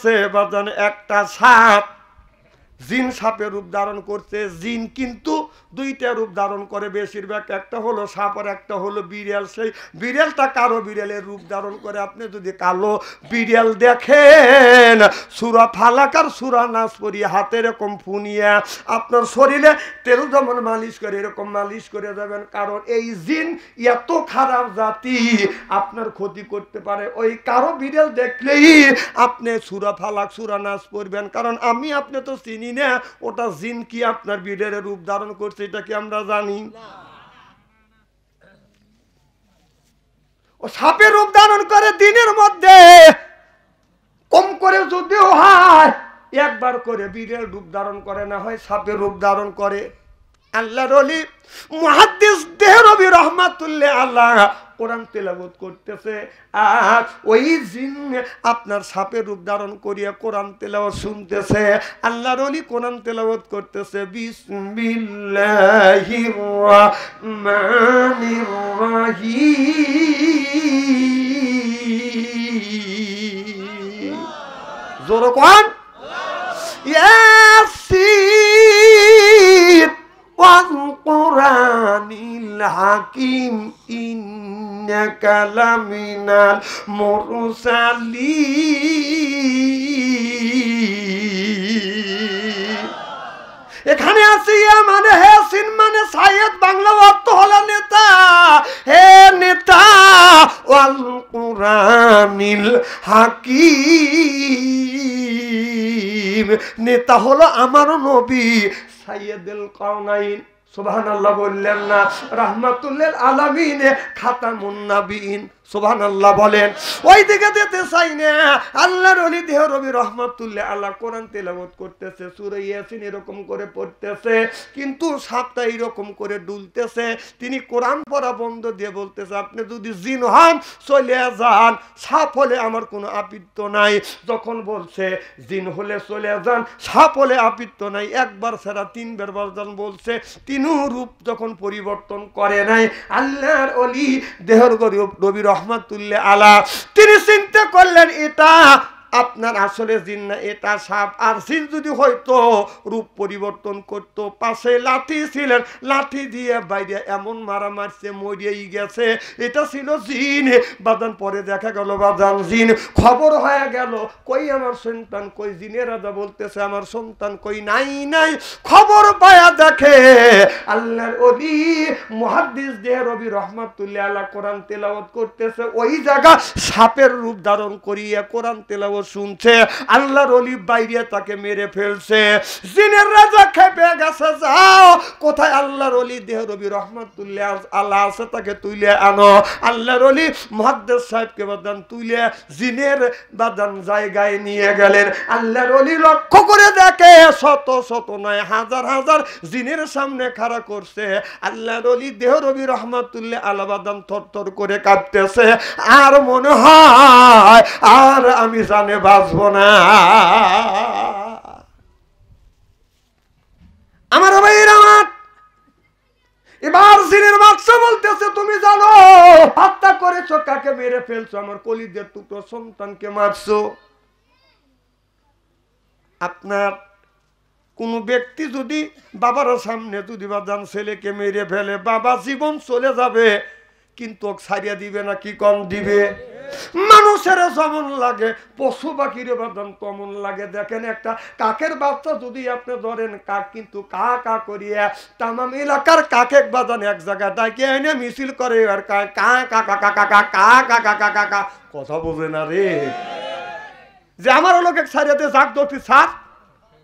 করতেছে বাজান একটা সাপ, জিন সাপের রূপ ধারণ করছে। জিন কিন্তু দুইটা রূপ ধারণ করে বেশিরভাগ, একটা হলো সাপ আর একটা হলো বিড়াল। সেই বিড়ালটা কালো বিড়ালের রূপ ধারণ করে। আপনি যদি কালো বিড়াল দেখেন, সূরা ফালাক আর সূরা নাস পড়িয়ে হাতে এরকম ফুনিয়া আপনার শরীরে তেল যেমন মালিশ করে এরকম মালিশ করে যাবেন, কারণ এই জিন এত খারাপ জাতি আপনার ক্ষতি করতে পারে। ওই কালো বিড়াল দেখলেই আপনি সূরা ফালাক সূরা নাস পড়বেন, কারণ আমি আপনি তো চিনি না ওটা জিন কি আপনার বিড়ালের রূপ ধারণ করছে, এটা কি আমরা জানি? ও সাপের রূপ ধারণ করে দিনের মধ্যে কম করে যদিও হয় একবার করে বিড়াল রূপ ধারণ করে, না হয় সাপের রূপ ধারণ করে। আল্লাহর ওলি মুহাদ্দিস দেহরবি রহমাতুল্লাহ আলাইহ কোরআন তেলাওয়াত করতেছে, আর ওই জিন আপনার সাপের রূপ ধারণ করিয়া কোরআন তেলাওয়াত শুনতেছে। আল্লাহর ওলি কোরআন তেলাওয়াত করতেছে, বিসমিল্লাহির রাহমানির রাহিম। জোরে কোন ইয়াসিন ওয়াল কুরআনিল হাকিম ইন্নাকা লামিনাল মুরসালিন। এখানে আছে ইয়া মানে হে, সিন মানে সাইয়েদ, বাংলা অর্থ হলো নেতা। হে নেতা, ওয়াল কুরআনিল হাকিম, নেতা হলো আমার নবী সাইয়েদুল কাওনাইন। সুবহানাল্লাহ বললেন না? রাহমাতুল্লিল আলামিন, খাতামুন নবিয়িন। সুবহানাল্লাহ বলেন। ওই দিকে যেতে চাই না। আল্লাহর ওলি দেহরবি রহমাতুল্লাহ আলাইহি কোরআন তেলাওয়াত করতেছে, সূরা ইয়াসিন এরকম করে পড়তেছে, কিন্তু সাপটা এরকম করে দুলতেছে। তিনি কোরআন পড়া বন্ধ দিয়ে বলতেছে, আপনি যদি জিন হন চলে যান, সাপ হলে আমার কোনো আপত্তি নাই। যখন বলছে জিন হলে চলে যান, সাপ হলে আপত্তি নাই, একবার ছাড়া তিনবার বারবার বলছে, তিনু রূপ যখন পরিবর্তন করে নাই আল্লাহর ওলি দেহরবি রহমাতুল্লাহ আলাইহি, তিনি চিন্তা করলেন এটা আপনার আসলে জিন না, এটা সাপ। আর জিন যদি হয়তো রূপ পরিবর্তন করত, পাশে লাঠি ছিলেন, লাঠি দিয়ে বাইরে এমন মারা মারছে মরিয়েই গেছে, এটা ছিল জিন। বাদান পরে দেখা গেল বাদান জিন, খবর হয়ে গেল কই আমার সন্তান কই, জিনের রাজা বলতেছে আমার সন্তান কই, নাই নাই। খবর পায়া দেখে আল্লাহর ওলি মুহাদ্দিস দেহরবি রহমাতুল্লাহ আলাইহি কোরআন তেলাওয়াত করতেছে, ওই জায়গা সাপের রূপ ধারণ করিয়া কোরআন তেলাওয়াত শুনছে। আল্লাহর ওলি বাইরে তাকে মেরে ফেলছে। জিনের রাজা খেপে গেছে, যাও কোথায় আল্লাহর ওলি দেহরবি রহমাতুল্লাহ আলাইহি আছে তাকে তুলে আনো। আল্লাহর ওলি মুহাদ্দিস সাহেবকে বাদান তুলে জিনের বাদান জায়গায় নিয়ে গেলেন। আল্লাহর ওলি লক্ষ্য করে দেখে শত শত নয় হাজার হাজার জিনের সামনে খাড়া করছে। আল্লাহর ওলি দেহরবি রহমাতুল্লাহ আলাইহি বাদান থরথর করে কাঁপতেছে, আর মনে হয় আর আমি জানে বাঁচব না। আমার ভাইয়েরা আমার, এবার জিনের বাদশা বলতেছে, তুমি জানো হত্যা করেছো কাকে, মেরে ফেলছো আমার কলিজার টুকরো সন্তানকে মারছো। আপনার কোন ব্যক্তি যদি বাবার সামনে যদি বাদান ছেলেকে মেরে ফেলে, বাবা জীবন চলে যাবে কিন্তু ছাড়িয়া দিবে না, কি কম দিবে? মানুষের যেমন লাগে পশু পাখির বাদান কমন লাগে। দেখেন একটা কাকের বাচ্চা যদি আপনি ধরেন, কাক কিন্তু কা কা করিয়া তামাম এলাকার কাকের বাদান এক জায়গায় ডাকে এনে মিছিল করে, আর কা কা কা কা কা কা কা কা কা কা কা, কথা বোঝে না রে, যে আমার লোকে ছাড়িয়াতে জাগ দোটি ছাপ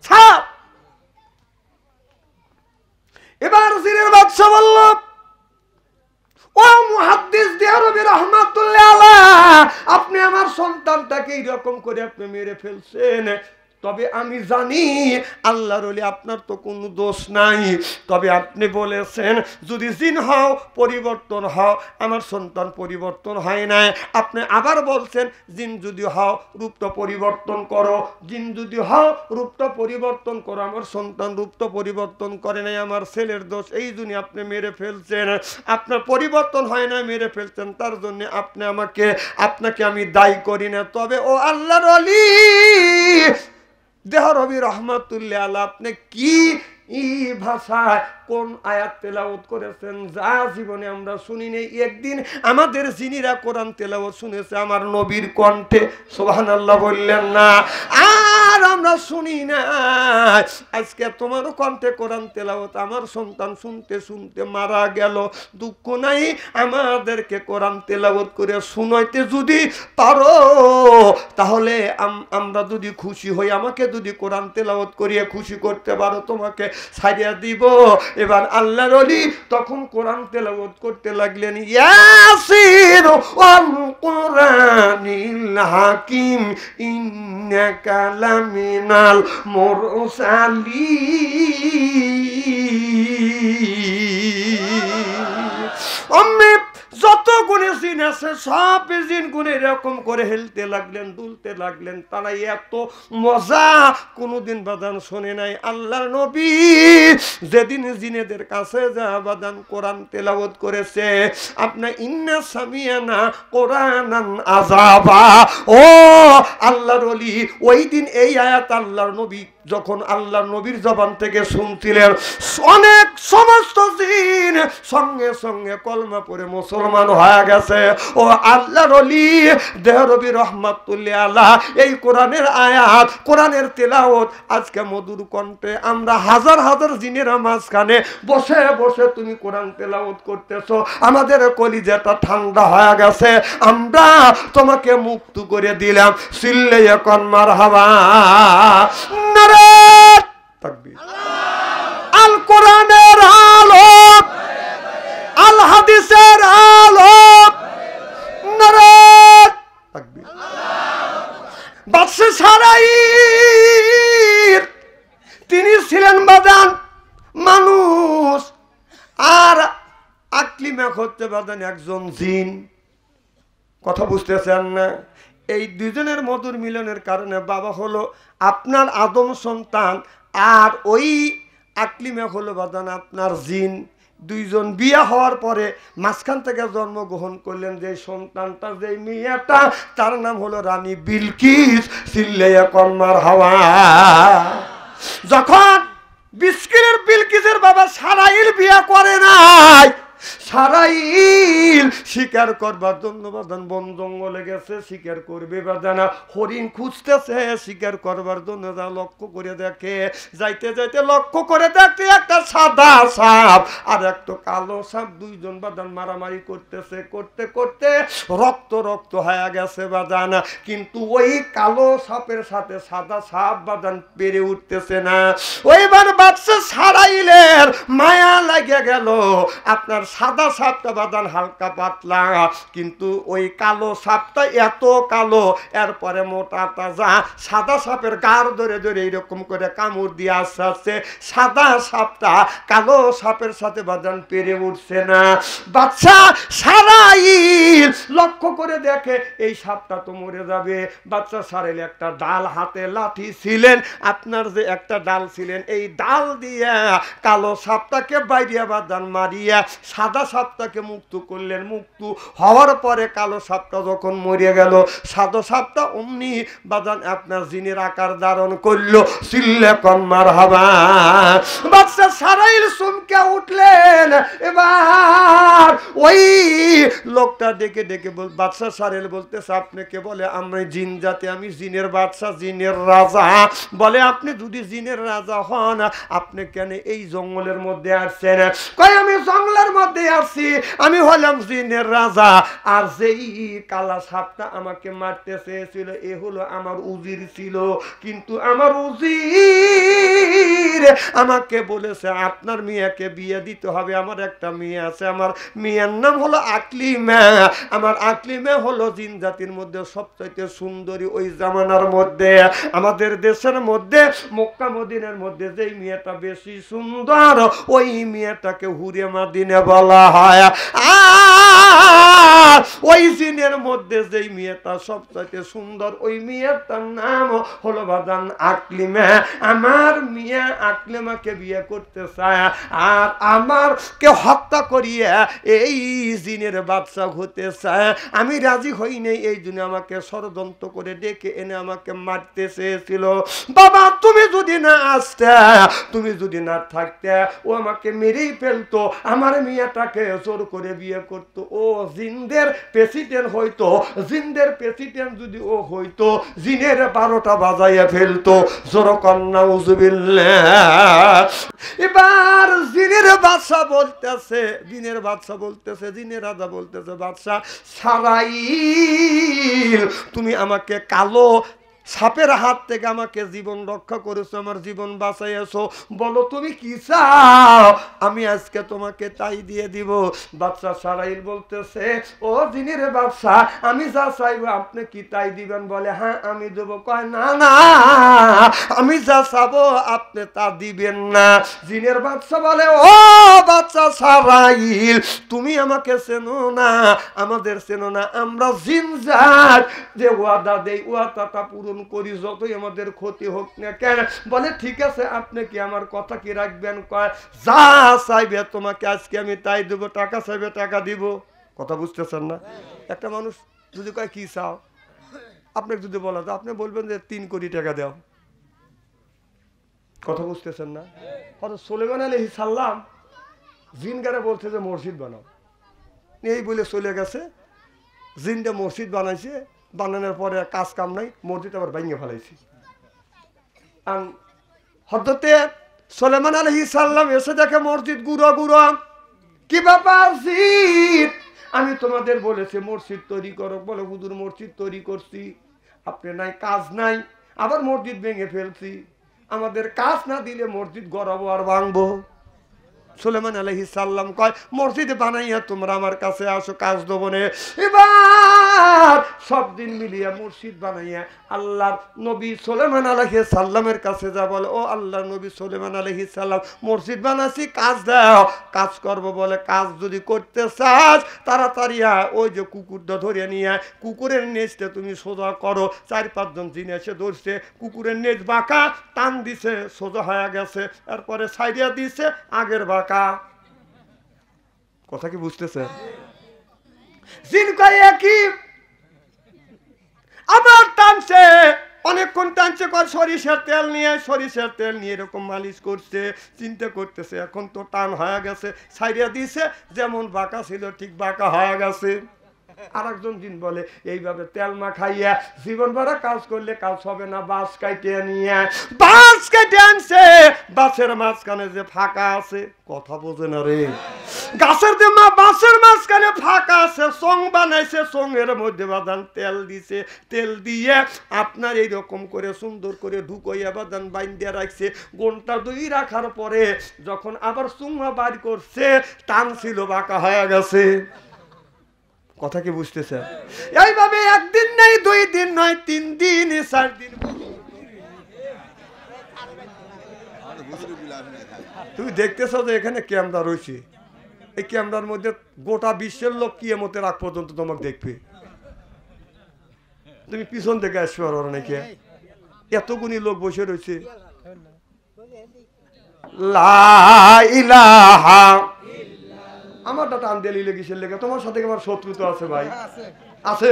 ছাপ। এবার জিনের বাদশা বলল, ও মুহাদ্দিস দেহরবি রহমাতুল্লাহ আলাইহি, আপনি আমার সন্তানটাকে এইরকম করে আপনি মেরে ফেলছেন, তবে আমি জানি আল্লাহর ওলি আপনার তো কোনো দোষ নাই, তবে আপনি বলেছেন যদি জিন হও পরিবর্তন হও, আমার সন্তান পরিবর্তন হয় না। আপনি আবার বলছেন জিন যদি হও রূপটা পরিবর্তন করো, জিন যদি হও রূপটা পরিবর্তন করো, আমার সন্তান রূপটা পরিবর্তন করে নাই, আমার ছেলের দোষ, এই জন্য আপনি মেরে ফেলছেন। আপনার পরিবর্তন হয় না, মেরে ফেলছেন, তার জন্য আপনাকে আমি দায়ী করি না। তবে ও আল্লাহর ওলি দেহরবি রহমাতুল্লাহ আলাইহি আপনি কি ভাষায় কোন আয়াত তেলাওয়াত করেছেন যা জীবনে আমরা শুনি নাই। একদিন আমাদের জিনিরা কোরআন তেলাওয়াত শুনেছে আমার নবীর কণ্ঠে, সুবহানাল্লাহ বললেন না? আর আমরা শুনি না। আজকে তোমারও কণ্ঠে কোরআন তেলাওয়াত, আমার সন্তান শুনতে শুনতে মারা গেল, দুঃখ নাই, আমাদেরকে কোরআন তেলাওয়াত করে শুনাইতে যদি পারো তাহলে আমরা যদি খুশি হই, আমাকে যদি কোরআন তেলাওয়াত করিয়ে খুশি করতে পারো তোমাকে ছাড়িয়ে দিব। এবার আল্লাহর ওলি তখন কোরআন তেলাওয়াত করতে লাগলেন, ইয়াসিন ওয়াল কুরআনিল হাকিম ইন্নাকা লামিনাল মুরসালিন। যত গুণে জিন আছে সব জিন গুণে এরকম করে হেলতে লাগলেন, দুলতে লাগলেন। তারা এত মজা কোনোদিন বাদান শোনে নাই। আল্লাহর নবী যেদিন জিনেদের কাছে যা বাদান কোরআন তেলাওয়াত করেছে, আপনার ইন্না সামিয়ানা কোরআনান আযাবা, ও আল্লাহর ওলি ওই দিন এই আয়াত আল্লাহর নবী যখন আল্লাহর নবীর জবান থেকে শুনছিলেন, অনেক সমস্ত জিন সঙ্গে সঙ্গে কলমা পড়ে মুসলমান হয়ে গেছে। ও আল্লাহর ওলি দেহরবি রহমাতুল্লাহ আলাইহি এই কোরআনের আয়াত, কোরআনের তেলাওয়াত আজকে মধুর কণ্ঠে আমরা হাজার হাজার জিনের মাঝখানে বসে বসে তুমি কোরআন তেলাওয়াত করতেছো, আমাদের কলিজাটা ঠান্ডা হয়ে গেছে। আমরা তোমাকে মুক্ত করে দিলাম, সিল্লে এখন মারহাবা। নারে তাকবীর। আল কোরআনের আলো, আল হাদিসের আলো, নারে তাকবীর। বাদশা সারাইর তিনি ছিলেন বাদান মানুষ, আর আকলিমা হচ্ছে বাদান একজন জিন। কথা বুঝতেছেন না? এই দুজনের মধুর মিলনের কারণে বাবা হলো আপনার আদম সন্তান, আর ওই আকলিমা হলো বাদান আপনার জিন। দুইজন বিয়ে হওয়ার পরে মাঝখান থেকে জন্মগ্রহণ করলেন যে সন্তানটা, যে মেয়েটা, তার নাম হলো রানী বিলকিস। সিল্লাইয়া কন্মার হাওয়া। যখন বিলকিসের বাবা সারাইল বিয়ে করে নাই, সারাইল শিকার করবার জন্য বাদান বন জঙ্গলে গেছে, শিকার করবে বাদানা, হরিণ খুঁজতেছে শিকার করবার জন্য। যা লক্ষ্য করে দেখে, যাইতে যাইতে লক্ষ্য করে দেখতে একটা সাদা সাপ আর একটা কালো সাপ, দুইজন বাদান মারামারি করতেছে, করতে করতে রক্ত রক্ত হয়ে গেছে বাদান। কিন্তু ওই কালো সাপের সাথে সাদা সাপ বাদান পেরে উঠতেছে না। ওইবার বাদশা সারাইলের মায়া লাগে গেল। আপনার সাদা সাপটা বাদান হালকা পাতলা, কিন্তু ওই কালো সাপটা এত কালো, এরপরে মোটা তাজা। সাদা সাপের গাড় ধরে ধরে এইরকম করে কামড় দিয়ে আসতে আসতে সাদা সাপটা কালো সাপের সাথে বাদান পেরে উঠছে না। বাদশা সারাইল লক্ষ্য করে দেখে এই সাপটা তো মরে যাবে। বাদশা সারাইল একটা ডাল হাতে, লাঠি ছিলেন আপনার, যে একটা ডাল ছিলেন, এই ডাল দিয়া কালো সাপটাকে বাইরিয়া বাদান মারিয়া সাদা সাপটাকে মুক্ত করলেন। মুক্ত হওয়ার পরে কালো সাপটা যখন মরে গেল, সাদা সাপটা অমনি বাদান আপনার জিনের আকার ধারণ করলো। সিল্লে কন মারহাবা। বাদশা সারাইল চমকে উঠলেন। এবার ওই লোকটা ডেকে ডেকে বাদশা সারাইল বলতেছে, আপনি কে? বলে আমি জিন জাতি, আমি জিনের বাদশা, জিনের রাজা। বলে আপনি যদি জিনের রাজা হন, আপনি কেন এই জঙ্গলের মধ্যে আসছেন? কই আমি জঙ্গলের মধ্যে আসছি, আমি হলাম জিনের রাজা। আর যেই কালা সাপটা আমাকে মারতে চেয়েছিল এ হলো আমার উজির ছিল, কিন্তু আমার উজির আমাকে বলেছে আপনার মেয়েকে বিয়ে দিতে হবে। আমার একটা মেয়ে আছে, আমার মেয়ের নাম হলো আকলিমা। আমার আকলিমা হলো জিন জাতির মধ্যে সবচাইতে সুন্দরী। ওই জামানার মধ্যে আমাদের দেশের মধ্যে মক্কা মদিনার মধ্যে যেই মেয়েটা বেশি সুন্দর ওই মেয়েটাকে হুরে মাদিনে বলা হয়। ওই জিনের মধ্যে যেই মেয়েটা সবচাইতে সুন্দর ওই মেয়েটার নাম হলো বাদান আকলিমা। আমার মেয়ে আকলিমাকে বিয়ে করতে চায় আর আমার কে হত্যা করিয়ে এই জিনের বাদশা হতে চায়। আমি রাজি হই নাই, এই জন্য আমাকে ষড়যন্ত্র করে ডেকে এনে আমাকে মারতে চেয়েছিল। বাবা তুমি যদি না আসতে, তুমি যদি না থাকতে ও আমাকে মেরেই ফেলতো। আমার মেয়েটাকে জোর করে বিয়ে করতো। ও জিনদের প্রেসিডেন্ট হইতো, জিনদের প্রেসিডেন্ট যদি ও হইতো জিনের 12টা বাজাইয়া ফেলতো। জোর কন্যা উজুবিল্লাহ। এবার জিনের বাদশা বলতেছে, জিনের বাদশা বলতেছে, জিনের রাজা বলতেছে, বাদশা সারাইল তুমি আমাকে কালো সাপের হাত থেকে আমাকে জীবন রক্ষা করেছো, আমার জীবন বাঁচাইছো, বলো তুমি কি চাও, আমি আজকে তোমাকে তাই দিয়ে দিব। বাদশা সারাইল বলতেছে, ও জিনের বাদশা আমি যা চাইবো আপনি কি তাই দিবেন? বলে হ্যাঁ আমি দেবো। কয় না না আমি যা চাবো আপনি তা দিবেন না। জিনের বাদশা বলে, ও বাদশা সারাইল তুমি আমাকে চেনো না, আমাদের চেনো না, আমরা জিন জাত যে ওয়াদা দেই ওয়াদাটা পূরণ করি যতই আমাদের ক্ষতি হোক না কেন। বলে ঠিক আছে আপনি কি আমার কথা কি রাখবেন? কয় যা চাইবে তোমাকে আজকে আমি তাই দেবো, টাকা চাইবে টাকা দিব। কথা বুঝতেছেন না? একটা মানুষ যদি কয় কি চাও, আপনাকে যদি বলা তো আপনি বলবেন যে 3 কোটি টাকা দাও। কথা বুঝতেছেন না? হযরত সুলাইমান আলাইহিস সালাম জিনগারে বলছে যে মসজিদ বানাও, এই বলে চলে গেছে। জিনটা মসজিদ বানাইছে, বানানোর পরে কাজ কাম নাই, মসজিদ আবার ভেঙে ফেলাইছে। হযরতে সুলাইমান আলাইহিস সালাম এসে দেখে মসজিদ গুঁড়ো গুঁড়ো। কি ব্যাপার জিন? আমি তোমাদের বলেছি মসজিদ তৈরি করো। বলে হুজুর মসজিদ তৈরি করছি, আপনি নাই কাজ নাই, আবার মসজিদ ভেঙে ফেলছি। আমাদের কাজ না দিলে মসজিদ গড়াবো আর ভাঙবো। সুলাইমান আলাইহিস সালাম কয় মসজিদ বানাইয়া তোমরা আমার কাছে আসো, কাজ দেবো না। এবার সব দিন মিলিয়ে মসজিদ বানাইয়া আল্লাহর নবী সুলাইমান আলাইহিস সালামের কাছে যা বলে, ও আল্লাহর নবী সুলাইমান আলাইহিস সালাম মসজিদ বানাইছি, কাজ দাও। কাজ করব বলে, কাজ যদি করতে চাস তাড়াতাড়ি ওই যে কুকুরটা ধরে নিয়ে কুকুরের নেজটা তুমি সোজা করো। 4-5 জন জিন এসে ধরছে, কুকুরের নেজ বাঁকা, টান দিছে সোজা হয়ে গেছে, এরপরে সাইডিয়া দিছে আগের বাঁকা। কথা কি বুঝতেছে? জিন কয় কি আবার টানছে, অনেকক্ষণ টানছে, কর সরিষার তেল নিয়ে এরকম মালিশ করছে, চিন্তা করতেছে এখন তো টান হয়ে গেছে, সাইডিয়া দিছে, যেমন বাঁকা ছিল ঠিক বাঁকা হয়ে গেছে। আরেকজন জিন বলে এইভাবে তেল মাখাইয়া জীবন ভরা কাজ করলে কাজ হবে না, বাঁশ কাটে নিয়ে বাঁশ কেটে আনছে, বাঁশের মাঝখানে যে ফাঁকা আছে, কথা বোঝে না রে, গাছের বাঁশের মাঝখানে ফাঁকা আছে, চং বানাইছে, চঙের মধ্যে বাদান তেল দিছে, তেল দিয়ে আপনার এইরকম করে সুন্দর করে ঢুকাইয়া বাদান বাইন্দিয়া রাখছে। ঘন্টা 2 রাখার পরে যখন আবার চুঙা বার করছে, টান ছিল বাঁকা হয়ে গেছে। কথা কি বুঝতেছে? এইভাবে 1 দিন নাই, 2 দিন নয়, 3 দিন 4 দিন। তুমি দেখতেছো যে এখানে ক্যামেরা রয়েছে, এই ক্যামেরার মধ্যে গোটা বিশ্বের লোক কিয়ামতের আগ পর্যন্ত তোমাকে দেখবে। তুমি পিছন থেকে আসবে আর নাকি এতগুনি লোক বসে রয়েছে। লা ইলাহা, আমার টান দিয়ে লিলে কিসের লেগে? তোমার সাথে আমার শত্রুতা আছে ভাই, আছে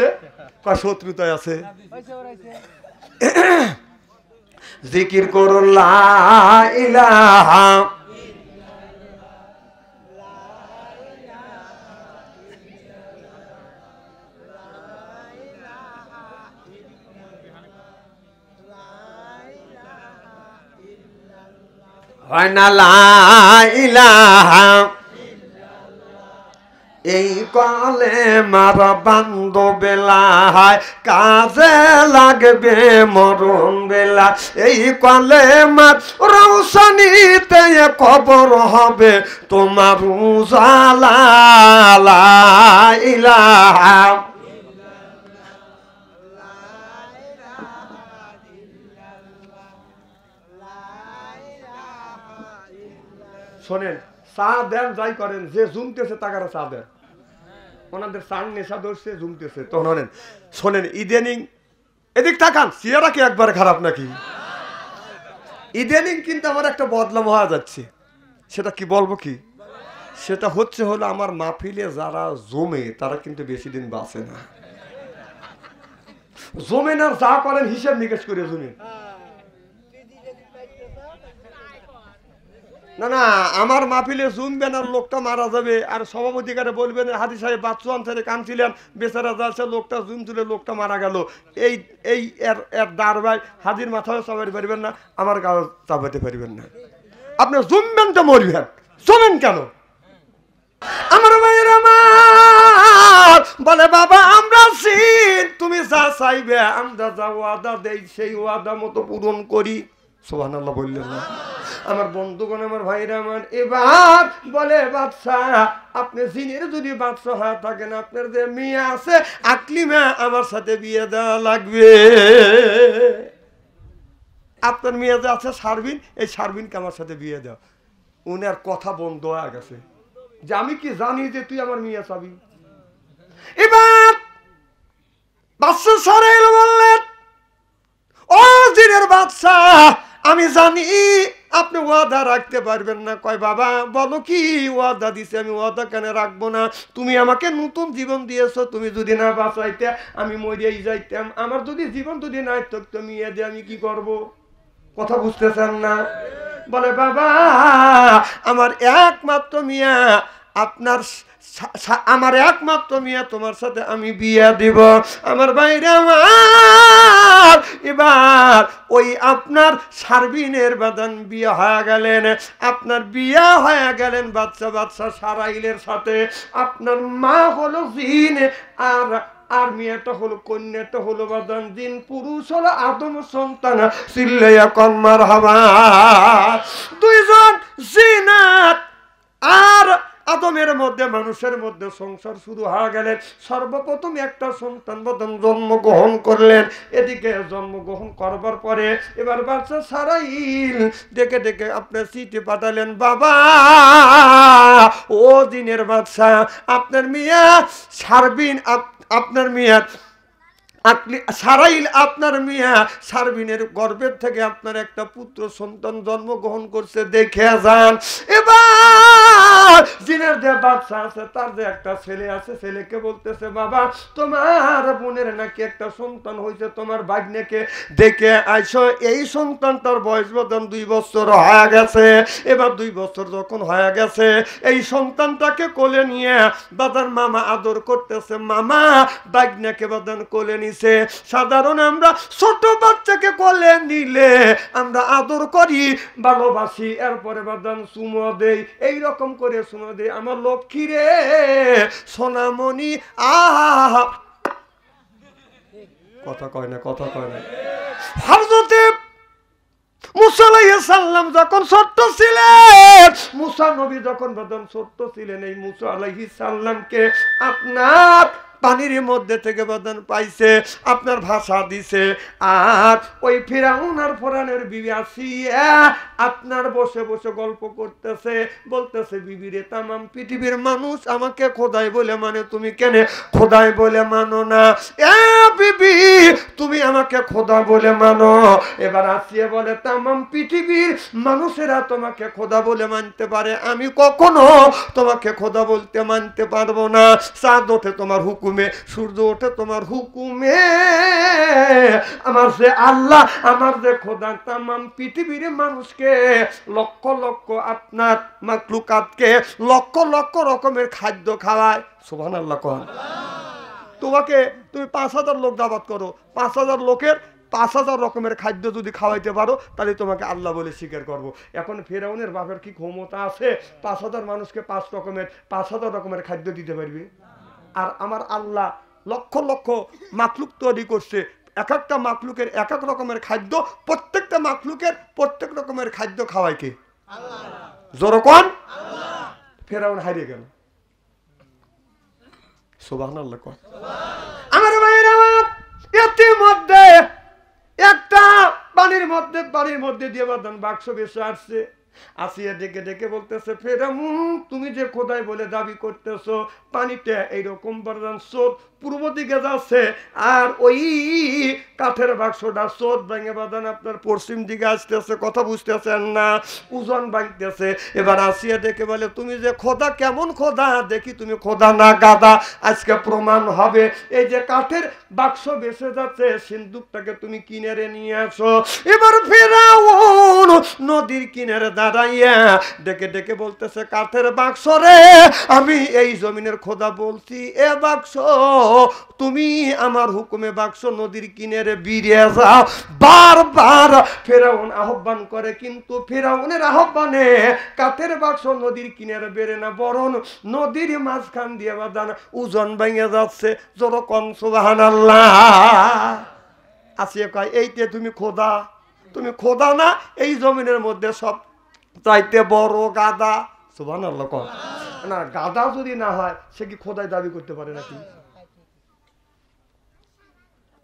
শত্রুতায় আছে। জিকির করো লা ইলাহা হয় না, লা ইলাহা এই কলে মার বান্ধবেলায় কাজে লাগবে মরণ বেলা এই কলে মার রৌশনীতে কবর হবে তোমার উজালা লা ইলাহা শোনেন চা দেন যাই করেন যে জুমতেছে তাকারা চা দেন ওনাদের চার নেশা ধরছে জুমতেছে তো শোনেন ইদানিং এদিক তাকান চেহারা কি একবার খারাপ নাকি ইদানিং কিন্তু আমার একটা বদলাম হয়ে যাচ্ছে সেটা কি বলবো কি সেটা হচ্ছে হলো আমার মাহফিলে যারা জমে তারা কিন্তু বেশি দিন বাঁচে না জমেন আর যা করেন হিসাব নিকেশ করে জমেন না না আমার মাহফিলে জুমবেন আর লোকটা মারা যাবে আর সভাপতিকারে বলবেন হাদি সাহেব বাচ্চু আনসারে কানছিলেন বেচারা যাচ্ছে লোকটা জুম তুলে লোকটা মারা গেল এই এই এর দাঁড় ভাই হাজির মাথায় চাপাতে পারবেন না আমার গাও চাপাতে পারবেন না আপনি জুমবেন তো মরবেন জমেন কেন আমার ভাইয়ের আমার বলে বাবা আমরা তুমি যা চাইবে আমরা যা ওয়াদা দেই সেই ওয়াদা মতো পূরণ করি সুবহানাল্লাহ বললেন না আমার বন্ধুগণ আমার ভাইরা আমার এবার বলে বাদশা আপনি জিনের যদি বাদশা হয়ে থাকেন আপনার যে মেয়ে আছে আকলিমা আমার সাথে বিয়ে দেওয়া লাগবে আপনার মেয়ে যে আছে শারবিন এই শারবিনকে আমার সাথে বিয়ে দাও উনার কথা বন্ধ হয়ে গেছে যে আমি কি জানি যে তুই আমার মেয়ে চাবি এবার বাদশা সারে এলো বললেন ও জিনের বাদশা আমি জানি আপনি ওয়াদা রাখতে পারবেন না কয় বাবা বলো কি ওয়াদা দিছে আমি ওয়াদা কেন রাখবো না তুমি আমাকে নতুন জীবন দিয়েছো তুমি যদি না বাঁচাইতে আমি মরিয়াই যাইতাম আমার যদি জীবন যদি নাই থাকতো মেয়ে দিয়ে আমি কি করব কথা বুঝতেছেন না বলে বাবা আমার একমাত্র মিয়া আপনার আমার একমাত্র মিয়া তোমার সাথে আমি বিয়ে দিব আমার বাইরে আমার এবার ওই আপনার শারবিনের বাদান বিয়ে হয়ে গেলেন আপনার বিয়ে হয়ে গেলেন বাচ্চা সারাইলের সাথে আপনার মা হলো জিন আর মেয়েটা হলো কন্যাটা হলো বাদান জিন পুরুষ হলো আদম সন্তান চিল্লাইয়া কন্মার হাওয়া দুইজন জিনাত আর আদমের মধ্যে মানুষের মধ্যে সংসার শুরু হয়ে গেলেন সর্বপ্রথম একটা সন্তান বদন জন্মগ্রহণ করলেন এদিকে জন্মগ্রহণ করবার পরে এবার বাচ্চা সারাইল ডেকে ডেকে আপনার চিঠি পাঠালেন বাবা ও দিনের বাচ্চা আপনার মিয়া শারবিন আপনার মিয়া সারাইল আপনার মিয়া শারবিনের গর্ভের থেকে আপনার একটা পুত্র সন্তান জন্মগ্রহণ করছে দেখে যান এবার জিনের যে বাচ্চা আছে তার যে একটা ছেলে আছে ছেলেকে বলতেছে বাবা তোমার বোনের নাকি একটা সন্তান হয়েছে তোমার ভাগ্নেকে দেখে আইসো এই সন্তানটার বয়স বোধন 2 বছর হয়ে গেছে এবার 2 বছর যখন হয়ে গেছে এই সন্তানটাকে কোলে নিয়ে বাদার মামা আদর করতেছে মামা ভাগ্নেকে বাদান কোলে নিয়ে সাধারণ আমরা ছোট বাচ্চাকে কোলে নিলে আমরা আদর করি ভালোবাসি এরপরে বাদান চুমো দেই এইরকম করে চুমো দেই আমার লক্ষ্মী রে সোনামণি আহা কথা কয় না হযরতে মুসা আলাইহিস সালাম যখন ছোট ছিলেন মুসা নবী যখন বাদান ছোট ছিলেন এই মুসা আলাইহিস সালামকে আপনার পানির মধ্যে থেকে বাদান পাইছে আপনার ভাষা দিছে আর ওই ফিরাউন আর ফরানের বিবি আসিয়া আপনার বসে বসে গল্প করতেছে বলতেছে বিবি রে তামাম পৃথিবীর মানুষ আমাকে খোদাই বলে মানে তুমি কেন খোদাই বলে মানো না এ বিবি তুমি আমাকে খোদা বলে মানো এবার আসিয়া বলে তামাম পৃথিবীর মানুষেরা তোমাকে খোদা বলে মানতে পারে আমি কখনো তোমাকে খোদা বলতে মানতে পারবো না চাঁদ ওঠে তোমার হুকুমে সূর্য ওঠে তোমার হুকুমে আমার যে আল্লাহ আমার যে খোদা তামাম পৃথিবীর মানুষকে লক্ষ লক্ষ আপনার মাখলুকাতকে লক্ষ লক্ষ রকমের খাদ্য খাওয়ায় সুবহানাল্লাহ কোন তোমাকে তুমি 5000 লোক দাওয়াত করো 5000 লোকের 5000 রকমের খাদ্য যদি খাওয়াইতে পারো তাহলে তোমাকে আল্লাহ বলে স্বীকার করব। এখন ফেরাউনের বাপের কি ক্ষমতা আছে 5000 মানুষকে 5000 রকমের খাদ্য দিতে পারবে? আর আমার আল্লাহ লক্ষ লক্ষ মাখলুক তৈরি করছে, এক একটা মাখলুকের এক এক রকমের খাদ্য, প্রত্যেকটা মাখলুকের প্রত্যেক রকমের খাদ্য খাওয়ায় কে? আল্লাহ। জোরকন আল্লাহ। ফেরাউন হারিয়ে গেল। সুবহানাল্লাহ। আমার ভাইয়েরা, এর মধ্যে একটা পানির মধ্যে দিয়ে বাঁধান বাক্স বেশি আসছে। আসিয়া ডেকে ডেকে বলতেছে, ফেরাউন তুমি যে খোদাই বলে দাবি করতেছো, পানিটা এইরকম বাঁধান স্রোত পূর্ব দিকে যাচ্ছে, আর ওই কাঠের বাক্সটা স্রোত ভেঙে বাঁধান আপনার পশ্চিম দিকে আসতেছে। কথা বুঝতেছেন না? ওজন ভাঙতেছে। এবার আসিয়া ডেকে বলে, তুমি যে খোদা, কেমন খোদা? দেখি তুমি খোদা না গাদা, আজকে প্রমাণ হবে। এই যে কাঠের বাক্স বেঁচে যাচ্ছে, সিন্দুকটাকে তুমি কিনারে নিয়ে আসো। এবার ফেরাউন নদীর কিনারে দাঁড়াইয়া ডেকে ডেকে বলতেছে, কাঠের বাক্স রে, আমি এই জমিনের খোদা বলছি, এ বাক্স তুমি আমার হুকুমে বাক্স নদীর কিনারে বেরিয়ে যাও। বারবার ফেরাউন আহ্বান করে, কিন্তু ফেরাউনের আহ্বানে কাঠের বাক্স নদীর কিনারে বেরে না, বরং নদীর মাঝখান দিয়ে বাদান ওজন ভেঙে যাচ্ছে। যেরকম সুবহানাল্লাহ। আসিয়া কয়, এইতে তুমি খোদা? তুমি খোদা না, এই জমিনের মধ্যে সব চাইতে বড় গাদা। সুবহানাল্লাহ। কয় না, গাদা যদি না হয় সে কি খোদাই দাবি করতে পারে নাকি?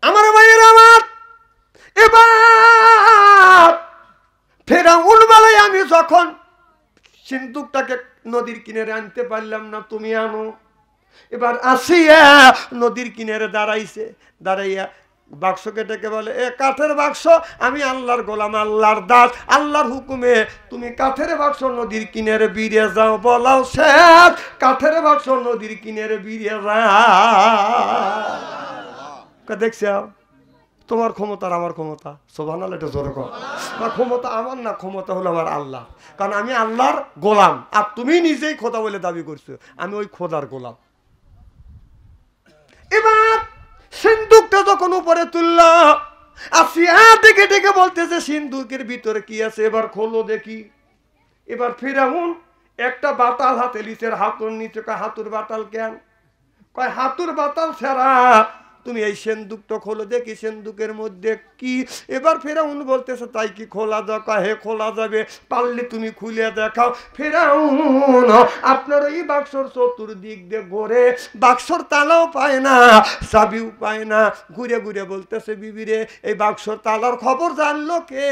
আমার ভাইয়ের আমার, এবার ফেরাউন বলে, আমি যখন সিন্দুকটাকে নদীর কিনারে আনতে পারলাম না, তুমি আনো। এবার আসিয়া নদীর কিনারে দাঁড়াইছে, দাঁড়াইয়া বাক্সকে ডেকে বলে, এ কাঠের বাক্স, আমি আল্লাহর গোলাম, আল্লাহর দাস, আল্লাহর হুকুমে তুমি কাঠের বাক্স নদীর কিনারে বেরিয়ে যাও। বলাও শেষ, কাঠের বাক্স নদীর কিনারে বেরিয়ে যাও। দেখছ তোমার ক্ষমতা আর আমার ক্ষমতা? সুবহানাল্লাহ। এটা জোরে কর। ক্ষমতা আমার না, ক্ষমতা হলো আমার আল্লাহ। কারণ আমি আল্লাহর গোলাম, আর তুমি নিজেই খোদা বলে দাবি করছো, আমি ওই খোদার গোলাম। এবার সিন্দুকটা যখন উপরে তুললো, আসিয়া ডেকে ডেকে বলতেছে, সিন্দুকের ভিতরে কি আছে এবার খোলো দেখি। এবার ফিরাউন একটা বাতাল হাতে লিচের হাতুর নিচে। কয়, হাতুর বাতাল কেন? কয়, হাতুর বাতাল ছাড়া তুমি এই সিন্দুকটা খোলো দেখি, সিন্দুকের মধ্যে কি। এবার ফেরাউন বলতেছে, তাই কি খোলা যায়? কয়, হে খোলা যাবে, পারলে তুমি খুলে দেখাও। ফেরাউন আপনার এই বাক্সর চতুর্দিক দিয়ে ঘুরে, বাক্সর তালাও পায় না, চাবিও পায় না, ঘুরে ঘুরে বলতেছে, বিবিরে এই বাক্সর তালার খবর জানলো কে?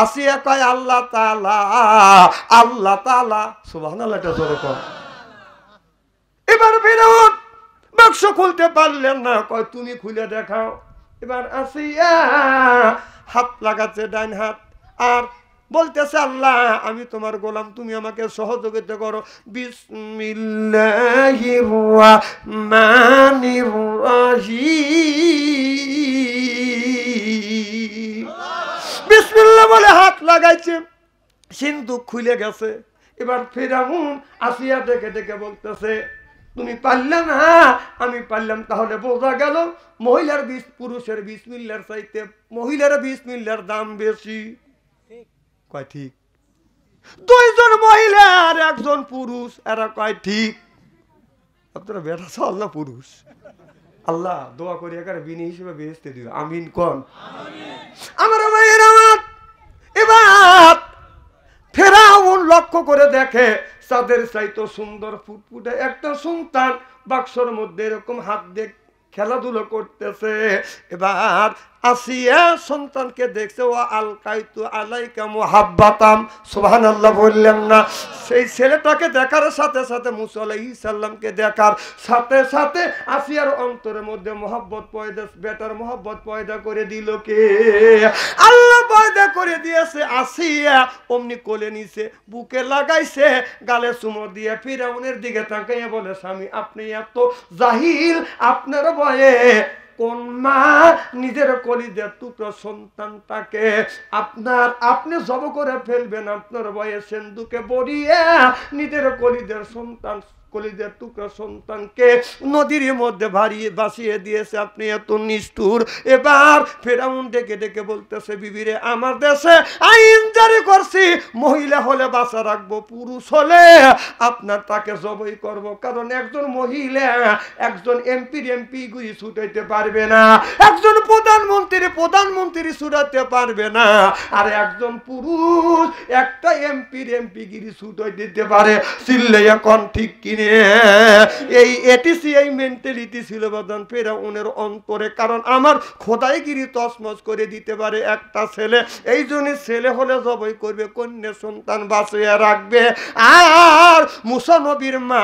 আসিয়া কয়, আল্লাহ তাআলা, আল্লাহ তাআলা। সুবহানাল্লাহ। এটা জোরে কর। এবার ফেরাউন বাক্স খুলতে পারলেন না। কয়, তুমি খুলে দেখাও। এবার আসিয়া হাত লাগাচ্ছে ডাইন হাত, আর বলতেছে, আল্লাহ আমি তোমার গোলাম, তুমি আমাকে সহযোগিতা করো। বিসমিল্লাহির রাহমানির রাহিম। বিসমিল্লাহ বলে হাত লাগাইছে, সিন্দুক খুলে গেছে। এবার ফেরাউন আসিয়া ডেকে ডেকে বলতেছে, তুমি পারলে না, আমি পারলাম। তাহলে বোঝা গেল মহিলার পুরুষের বিসমিল্লার চাইতে মহিলার বিসমিল্লার দাম বেশি। কয়, ঠিক। দুইজন মহিলা আর একজন পুরুষ, এরা কয় ঠিক। আপনারা বেটা আল্লাহ পুরুষ, আল্লাহ দোয়া করি একার বিনি হিসেবে বেহেশতে দিও, আমিন কোন। আমার ভাইয়ের আমার, এবার ফেরাউন লক্ষ্য করে দেখে চাঁদের চাইতো সুন্দর ফুটফুটে একটা সন্তান বাক্সর মধ্যে এরকম হাত দিয়ে খেলাধুলো করতেছে। এবার আসিয়া সন্তানকে দেখছে, ও আলকাইতু আলাইকা মুহাব্বাতাম। সুবহানাল্লাহ বললেন না? সেই ছেলেটাকে দেখার সাথে সাথে মুসা আলাইহিস সালামকে দেখার সাথে সাথে আসিয়ার অন্তরের মধ্যে মহব্বত পয়দা, বেটার মহব্বত পয়দা করে দিল কে? আল্লাহ পয়দা করে দিয়েছে। আসিয়া অমনি কোলে নিছে, বুকে লাগাইছে, গালে চুমো দিয়ে ফিরাউনের দিকে তাকাইয়া বলে, স্বামী আপনি এত জাহিল, আপনার ভয়ে কোন মা নিজের কলিজার টুকরো সন্তানটাকে আপনি জব করে ফেলবেন? আপনার ভয়ে সিন্দুকে বড়িয়ে নিজের কলিজার সন্তান কলিজার টুকরা সন্তানকে নদীর মধ্যে ভাসিয়ে দিয়েছে, আপনি এত নিষ্ঠুর। এবার ফেরাউন ডেকে ডেকে বলতেছে, বিবিরে আমার দেশে আইন জারি করছি, মহিলা হলে বাঁচা রাখবো, পুরুষ হলে আপনার তাকে জবাই করব। কারণ একজন মহিলা একজন এমপি গুলি ছুটাইতে পারবে না, একজন প্রধানমন্ত্রী ছুটাইতে পারবে না, আর একজন পুরুষ একটা এমপি গিরি ছুটাই দিতে পারে। চিল্লাইয়া কোন ঠিক কিনে? এই মেন্টালিটি ছিল বাদান ফেরাউনের অন্তরে। কারণ আমার খোদাইগিরি তসমস করে দিতে পারে একটা ছেলে, এই জন্য ছেলে হলে জবাই করবে, কন্যা সন্তান বাঁচিয়ে রাখবে। আর মুসা নবীর মা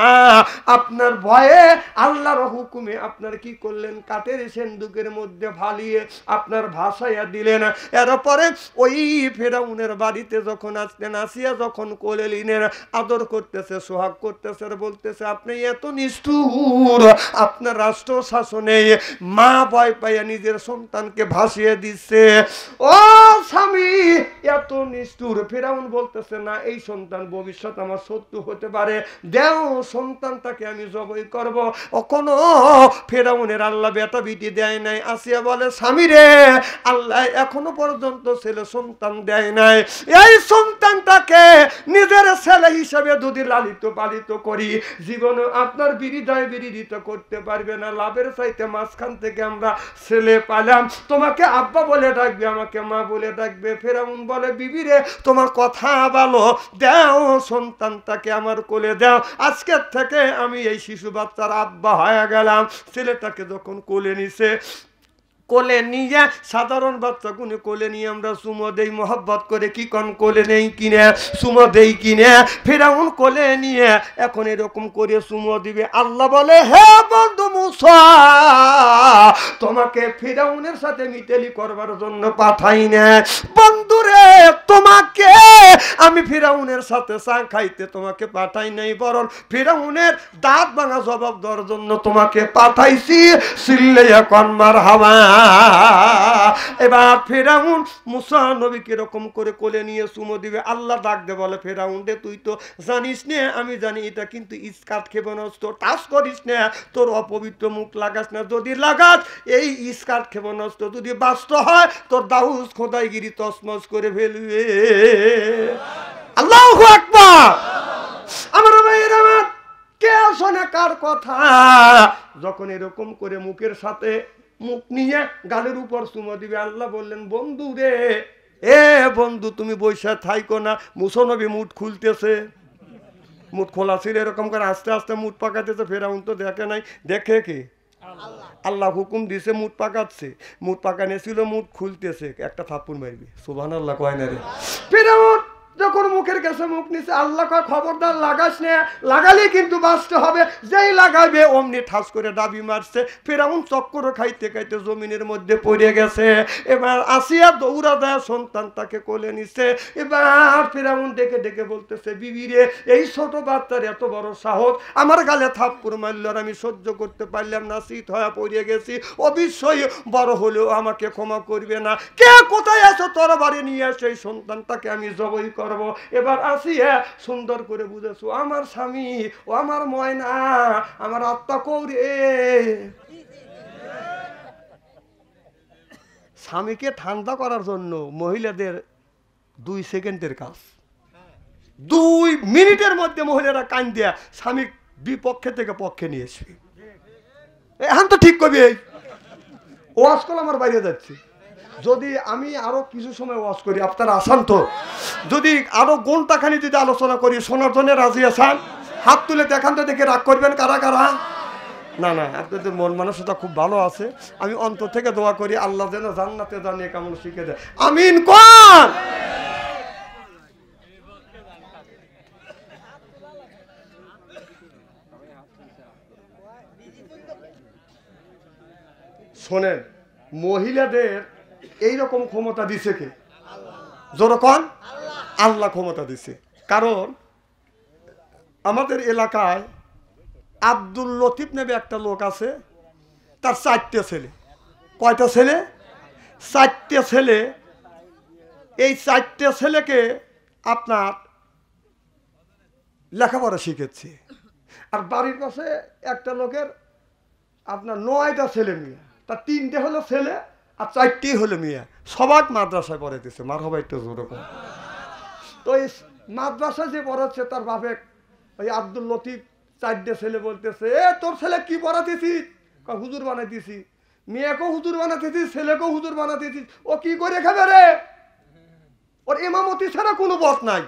আপনার ভয়ে আল্লাহর হুকুমে আপনার কি করলেন, কাঠের সিন্দুকের মধ্যে ভালিয়ে আপনার ভাসাইয়া দিলেন। এরপরে ওই ফেরাউনের বাড়িতে যখন আসতেন, আসিয়া যখন কোলে লিনের আদর করতেছে, সোহাগ করতেছে, আর বলতেছে আপনি এত নিষ্ঠুর, আপনার রাষ্ট্র শাসনে মা ভয় পাইয়া নিজের সন্তানকে ভাসিয়ে দিচ্ছে। ও স্বামী এত নিষ্ঠুর। ফেরাউন বলতেছে না, এই সন্তান ভবিষ্যৎ আমার শত্রু হতে পারে, দেও সন্তানটাকে আমি জবাই করব। কোনো ফেরাউনের আল্লাহ বেটা বিটি দেয় নাই। আসিয়া বলে, স্বামী রে, আল্লাহ এখনো পর্যন্ত ছেলে সন্তান দেয় নাই, এই সন্তানটাকে নিজের ছেলে হিসাবে যদি লালিত পালিত করি, জীবনে আপনার বিরোধিত করতে পারবে না। লাভের চাইতে মাঝখান থেকে আমরা ছেলে পালাম, তোমাকে আব্বা বলে ডাকবে, আমাকে মা বলে ডাকবে। ফেরাউন বলে, বিবিরে তোমার কথা বলো, দাও সন্তানটাকে আমার কোলে দাও, আজকের থেকে আমি এই শিশু বাচ্চার আব্বা হয়ে গেলাম। ছেলেটাকে যখন কোলে নিছে, কোলে নিয়ে সাধারণ বাচ্চাগুলো কোলে নিয়ে আমরা চুমো দেই মোহাব্বত করে, কি কন কোলে নেই কিনে চুমো দেই কিনে। ফেরাউন কোলে নিয়ে এখন এরকম করে চুমো দিবে। আল্লাহ বলে, হে বন্ধু মুসা, তোমাকে ফেরাউনের সাথে মিতালি করবার জন্য পাঠাই না বন্ধুরে, তোমাকে আমি ফেরাউনের সাথে চা খাইতে তোমাকে পাঠাই নাই, বরং ফেরাউনের দাঁত ভাঙা জবাব দেওয়ার জন্য তোমাকে পাঠাইছি। চিল্লাইয়া কন মারহাবা। এবার ফেরাউন মুসা নবীকে এরকম করে কোলে নিয়ে চুমো দিবে। আল্লাহ ডাক দে বলে, ফেরাউন রে, তুই তো জানিস না, আমি জানি এটা কিন্তু ইস্কাত খেবে না, তোর টাচ করিস না, তোর অপবিত্র মুখ লাগাস না, যদি লাগাস এই ইস্কাত খেবে না, যদি বাস্ত হয় তোর দাউস খোদাইগিরি তসমস করে ফেলবে। আল্লাহু আকবার। আমার ভাইয়েরা, কে শোনে কার কথা? যখন এরকম করে মুখের সাথে মুখ নিয়ে গালের উপর চুমো দিবে, আল্লাহ বললেন, বন্ধু রে, এ বন্ধু তুমি বৈশা থাইকো না। মুসা নবী মুঠ খুলতেছে, মুঠ খোলা ছিল, এরকম করে আস্তে আস্তে মুঠ পাকাতেছে। ফেরাউন তো দেখে নাই, দেখে কি আল্লাহ হুকুম দিছে, মুঠ পাকাচ্ছে, মুঠ পাকানে ছিল, মুঠ খুলতেছে, একটা থাপ্পড় মারবি। সুবহানাল্লাহ কয় না রে? ফেরাউন যখন মুখের কাছে মুখ নিছে, আল্লাহ কয়, খবরদার লাগাস না, লাগালে কিন্তু বাঁচতে হবে, যেই লাগাবে অমনি ঠাস করে দাবি মারছে। ফেরাউন চক্কর খাইতে খাইতে জমিনের মধ্যে পড়ে গেছে। এবার আসিয়া দৌড়া দেয়, সন্তানটাকে কোলে নিছে। এবার ফেরাউন ডেকে ডেকে বলতেছে, বিবিরে, এই ছোট বাচ্চার এত বড় সাহস, আমার গালে থাপ্পড় মারল, আর আমি সহ্য করতে পারলাম না, শীত হয়ে পড়ে গেছি, অবশ্যই বড় হলেও আমাকে ক্ষমা করবে না। কে কোথায় আছো, তোর বাড়ি নিয়ে আসে, এই সন্তানটাকে আমি জবাই করব। এবার আসিয়া সুন্দর করে বুঝেছো, আমার স্বামী ও আমার ময়না, আমার আত্মা কৌরে। স্বামীকে ঠান্ডা করার জন্য মহিলাদের 2 সেকেন্ডের কাজ, 2 মিনিটের মধ্যে মহিলারা কান দিয়া স্বামীর বিপক্ষে থেকে পক্ষে নিয়ে আসবে। এখন তো ঠিক করবি, ওয়াজ করলে আমার বাইরে যাচ্ছে, যদি আমি আরো কিছু সময় ওয়াজ করি আপনারা আসান তো, যদি আরো ঘন্টাখানি যদি আলোচনা করি, শোনার জন্য রাজি আসান? হাত তুলে দেখান তো, দেখে রাগ করবেন কারা কারা? না না, আপনাদের মন মানসিকতা খুব ভালো আছে। আমি অন্তর থেকে দোয়া করি আল্লাহ যেন জান্নাতে জানিয়ে কেমন শিখে দেয়। আমিন কোন? শোনেন, মহিলাদের এইরকম ক্ষমতা দিছে কে? জোরকন আল্লাহ ক্ষমতা দিছে। কারণ আমাদের এলাকায় আব্দুল লতিফ নামে একটা লোক আছে, তার 4টে ছেলে। কয়টা ছেলে? 4টে ছেলে। এই 4টে ছেলেকে আপনার লেখাপড়া শিখেছে। আর বাড়ির পাশে একটা লোকের আপনার 9টা ছেলে মেয়ে, তার 3টে হলো ছেলে আর 4টি হলো মেয়ে, সবাক মাদ্রাসায় পড়াইতেছে। মারহাবা একটু জোরে করে। তো এই মাদ্রাসায় যে পড়াচ্ছে তার বাপে ওই আব্দুল লতিফ 4টে ছেলে বলতেছে, এ তোর ছেলে কি পড়াতেছিস? হুজুর বানাইতেছি। মেয়েকেও হুজুর বানাতেছিস, ছেলেকেও হুজুর বানাতেছিস, ও কি করে খাবে রে? ওর ইমামতি ছাড়া কোনো পথ নাই।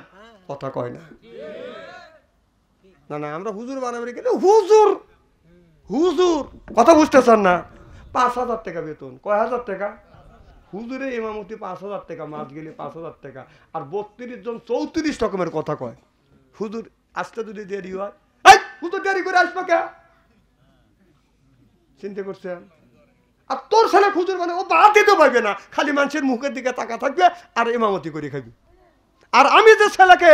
কথা কয় না, না না আমরা হুজুর বানাবো কিন্তু হুজুর হুজুর কথা বুঝতেছেন না? 5,000 টাকা বেতন। কয় হাজার টাকা? হুজুরে ইমামতি 5,000 টাকা, মাস গেলে 5,000 টাকা। আর 32 জন 34 রকমের কথা কয়। হুজুর আসতে যদি দেরি হয়, এই হুজুর দেরি করে আসবে কে? চিন্তা করছেন? আর তোর ছেলে হুজুর মানে ও বাদ দিতে পারবে না, খালি মানুষের মুখের দিকে তাকা থাকবে আর ইমামতি করে খাবি। আর আমি যে ছেলেকে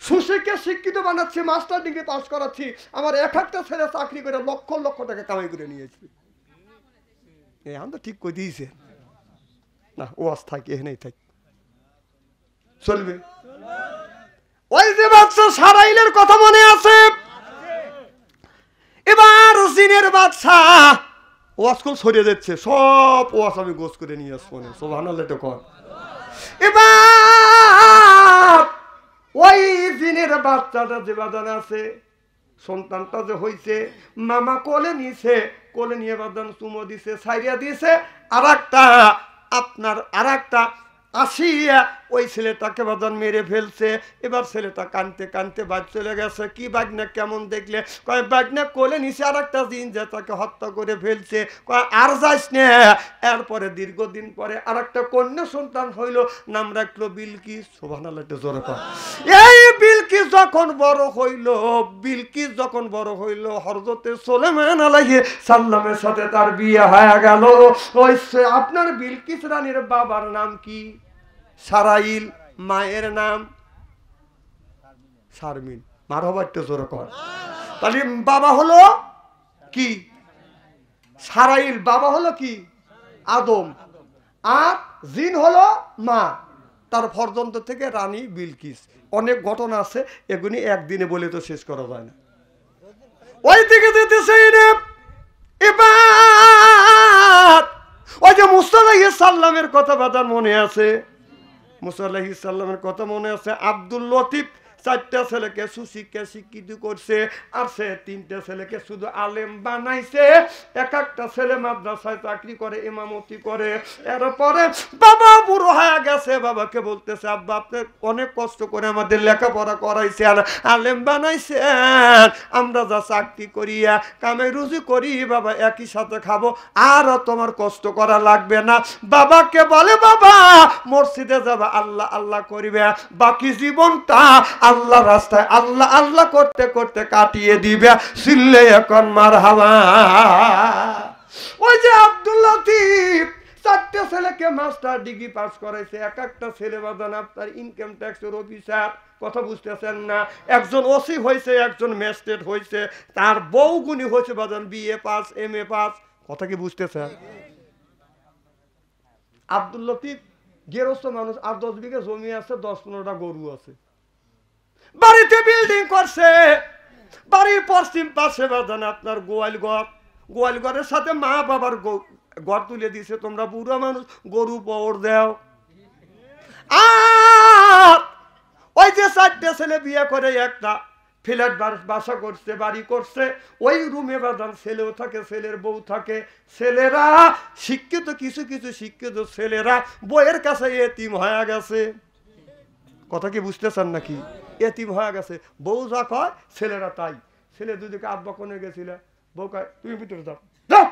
সুশিক্ষা শিক্ষিত বানাচ্ছি, মাস্টার ডিগ্রি পাস করাচ্ছি, আমার একটা ছেলে চাকরি করে লক্ষ লক্ষ টাকা কামাই করে নিয়েছি। আমি তো ঠিক করে দিয়েছে না, ওয়াজ থাকে এখানেই থাক, চলবে। ওই যে বাদশা সারাইলের কথা মনে আছে? এবার জিনের বাদশা ওয়াজ করে ছড়িয়ে যাচ্ছে, সব ওয়াজ আমি গোছ করে নিয়ে আসবো। সুবহানাল্লাহ তো কর। এবার ওই জিনের বাচ্চাটা যে বাদান আছে, সন্তানটা যে হইছে, মামা কোলে নিছে, কোলে নিয়ে বাদান চুমো দিছে, ছাইরিয়া দিছে। আর একটা আসিয়া ওই ছেলেটাকে বাদান মেরে ফেলছে। এবার ছেলেটা কানতে কানতে বাদ চলে গেছে। কি বাগনা কেমন দেখলে? কয় বাগনা কোলে নিছে আর একটা জিন যে তাকে হত্যা করে ফেলছে। কয় আর যাইস না। এরপরে দীর্ঘদিন পরে আর একটা কন্যা সন্তান হইল, নাম রাখলো বিলকিস। সুবহানাল্লাহ জোরে কর। এই বিলকিস যখন বড় হইল, হযরতে সুলাইমান আলাইহিস সালামের সাথে তার বিয়ে হয়ে গেল। ওই আপনার বিলকিস রানীর বাবার নাম কি? সারাইল। মায়ের নাম শারমিন। মারহাবা একটু জোরে কর। তাহলে বাবা হলো কি? সারাইল। বাবা হলো কি? আদম। আর জিন হলো মা। তার ফরজন্ত থেকে রানী বিলকিস। অনেক ঘটনা আছে, এগুলি একদিনে বলে তো শেষ করা যায় না। ওই দিকে দিতেছে এবার ওই যে মুসা আলাইহিস সালামের কথা বাদান মনে আছে? মুসা আলাইহিস সালামের কথা মনে আছে? আব্দুল লতিফ 4টা ছেলেকে সুশিক্ষা শিক্ষিত করছে, আর সে 3টে ছেলেকে শুধু আলেম বানাইছে। একটা ছেলে মাদ্রাসায় চাকরি করে, ইমামতি করে। এরপরে বাবা বুড়ো হয়ে গেছে, বাবাকে বলতেছে, আব্বা আপনি অনেক কষ্ট করে আমাদের লেখাপড়া করাইছেন, আলেম বানাইছেন, আমরা যা চাকরি করিয়া কামে রুজি করি বাবা একই সাথে খাবো, আর তোমার কষ্ট করা লাগবে না। বাবাকে বলে, বাবা মসজিদে যাবা, আল্লাহ আল্লাহ করিবে, বাকি জীবনটা আল্লাহ রাস্তায় আল্লাহ আল্লাহ করতে করতে কাটিয়ে দিবে। সিল্লে এখন মারহাবা। ওই যে আব্দুল লতিফ 4টে ছেলেকে মাস্টার ডিগ্রি পাস করাইছে। একটা ছেলে বাদান আপনার ইনকাম ট্যাক্সের অফিসার। কথা বুঝতেছেন না? একজন ওসি হয়েছে, একজন ম্যাজিস্ট্রেট হয়েছে, তার বউগুনি হয়েছে বাদান বিএ পাস, এমএ পাস। কথা কি বুঝতেছেন? আব্দুল লতিফ গেরস্ত মানুষ, 8-10 বিঘা জমি আছে, 10-15টা গরু আছে। বাড়িতে বিল্ডিং করছে, বাড়ির পশ্চিম পাশে বাদান আপনার গোয়ালঘরের সাথে মা বাবার ঘর তুলে দিছে। তোমরা বুড়ো মানুষ, গরু পর দাও। আর ওই যে 4টে ছেলে বিয়ে করে একটা ফ্ল্যাট বাসা করছে, বাড়ি করছে। ওই রুমে বাদান ছেলেও থাকে, ছেলের বউ থাকে। ছেলেরা শিক্ষিত, কিছু কিছু শিক্ষিত ছেলেরা বইয়ের কাছে এতিম হয়ে গেছে। কথা কি বুঝতেছেন নাকি? এতিম হয়ে গেছে। বউ যা কয় ছেলেরা তাই। ছেলে দুদিকে আব্বা কোনে গেছিল, বউ কয় তুমি ভিতরে যাও, যাও,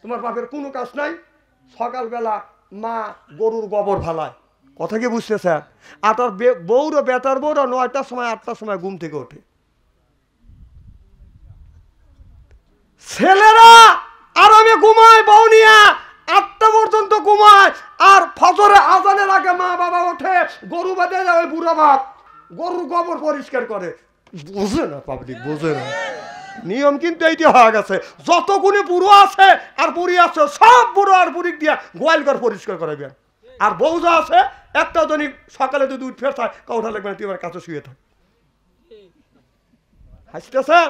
তোমার বাপের কোনো কাজ নাই। সকালবেলা মা গরুর গোবর ফালায়। কথা কি বুঝতেছেন? আর তার বউরা, বেতার বউরা 9টার সময় 8টার সময় ঘুম থেকে ওঠে। ছেলেরা আরামে ঘুমায়, বউ নিয়ে 8টা পর্যন্ত ঘুমায়। আর ফজরে আজানের আগে মা বাবা ওঠে, গরু বাঁধে যায়। ওই বুড়া বাপ গরুর গোবর পরিষ্কার করে। বুঝে না পাবলিক, বুঝে না নিয়ম, কিন্তু এইটি হয়ে গেছে। যতগুলি বুড়ো আছে আর বুড়ি আছে, সব বুড়ো আর বুড়ি দিয়া গোয়ালঘর পরিষ্কার করাবেন। আর বউ যা আছে, একটা যদি সকালে যদি উঠে থাকে, কাউটা লাগবে না, তুই আমার কাছে শুয়ে থাক। হাসতেছেন?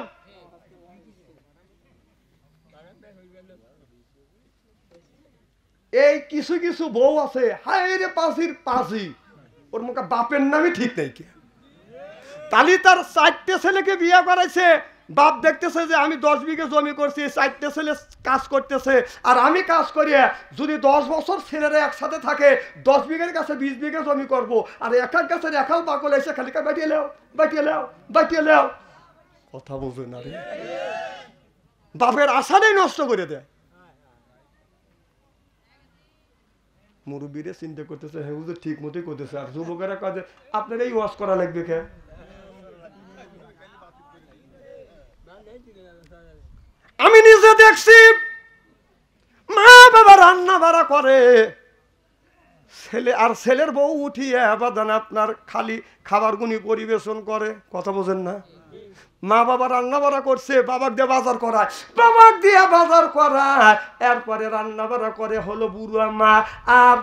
এই কিছু কিছু বউ আছে, হায় রে পাঁচির পাঁচি, ওর মুখে বাপের নামই ঠিক নেই। কে তালি তার 4টে ছেলেকে বিয়ে করাইছে, বাপ দেখতেছে যে আমি 10 বিঘে জমি করছি, 4টে ছেলে কাজ করতেছে, আর আমি কাজ করি। যদি 10 বছর ছেলেরা একসাথে থাকে, 10 বিঘের কাছে 20 বিঘে জমি করব, আর এক এক গাছের একাল বাকল এসে খালি বাটিয়ে লেও বাটিয়ে লেও বাটিয়ে লেও। কথা বুঝে না রে, বাপের আশাটাই নষ্ট করে দেয়। মুরব্বীরে চিন্তা করতেছে, হ্যাঁ হুজুর ঠিক মতোই করতেছে, আর যুবকেরা কাজে আপনার এই ওয়াজ করা লাগবে কে? আমি নিজে দেখছি মা বাবা রান্না বাড়া করে, ছেলে আর ছেলের বউ উঠিয়ে আবাদান আপনার খালি খাবার গুনি পরিবেশন করে। কথা বোঝেন না? মা বাবা রান্না বাড়া করছে, বাবাক দিয়ে বাজার করায়, বাবাক দিয়ে বাজার করায়, এরপরে রান্না বাড়া করে হলো বুড়া মা। আর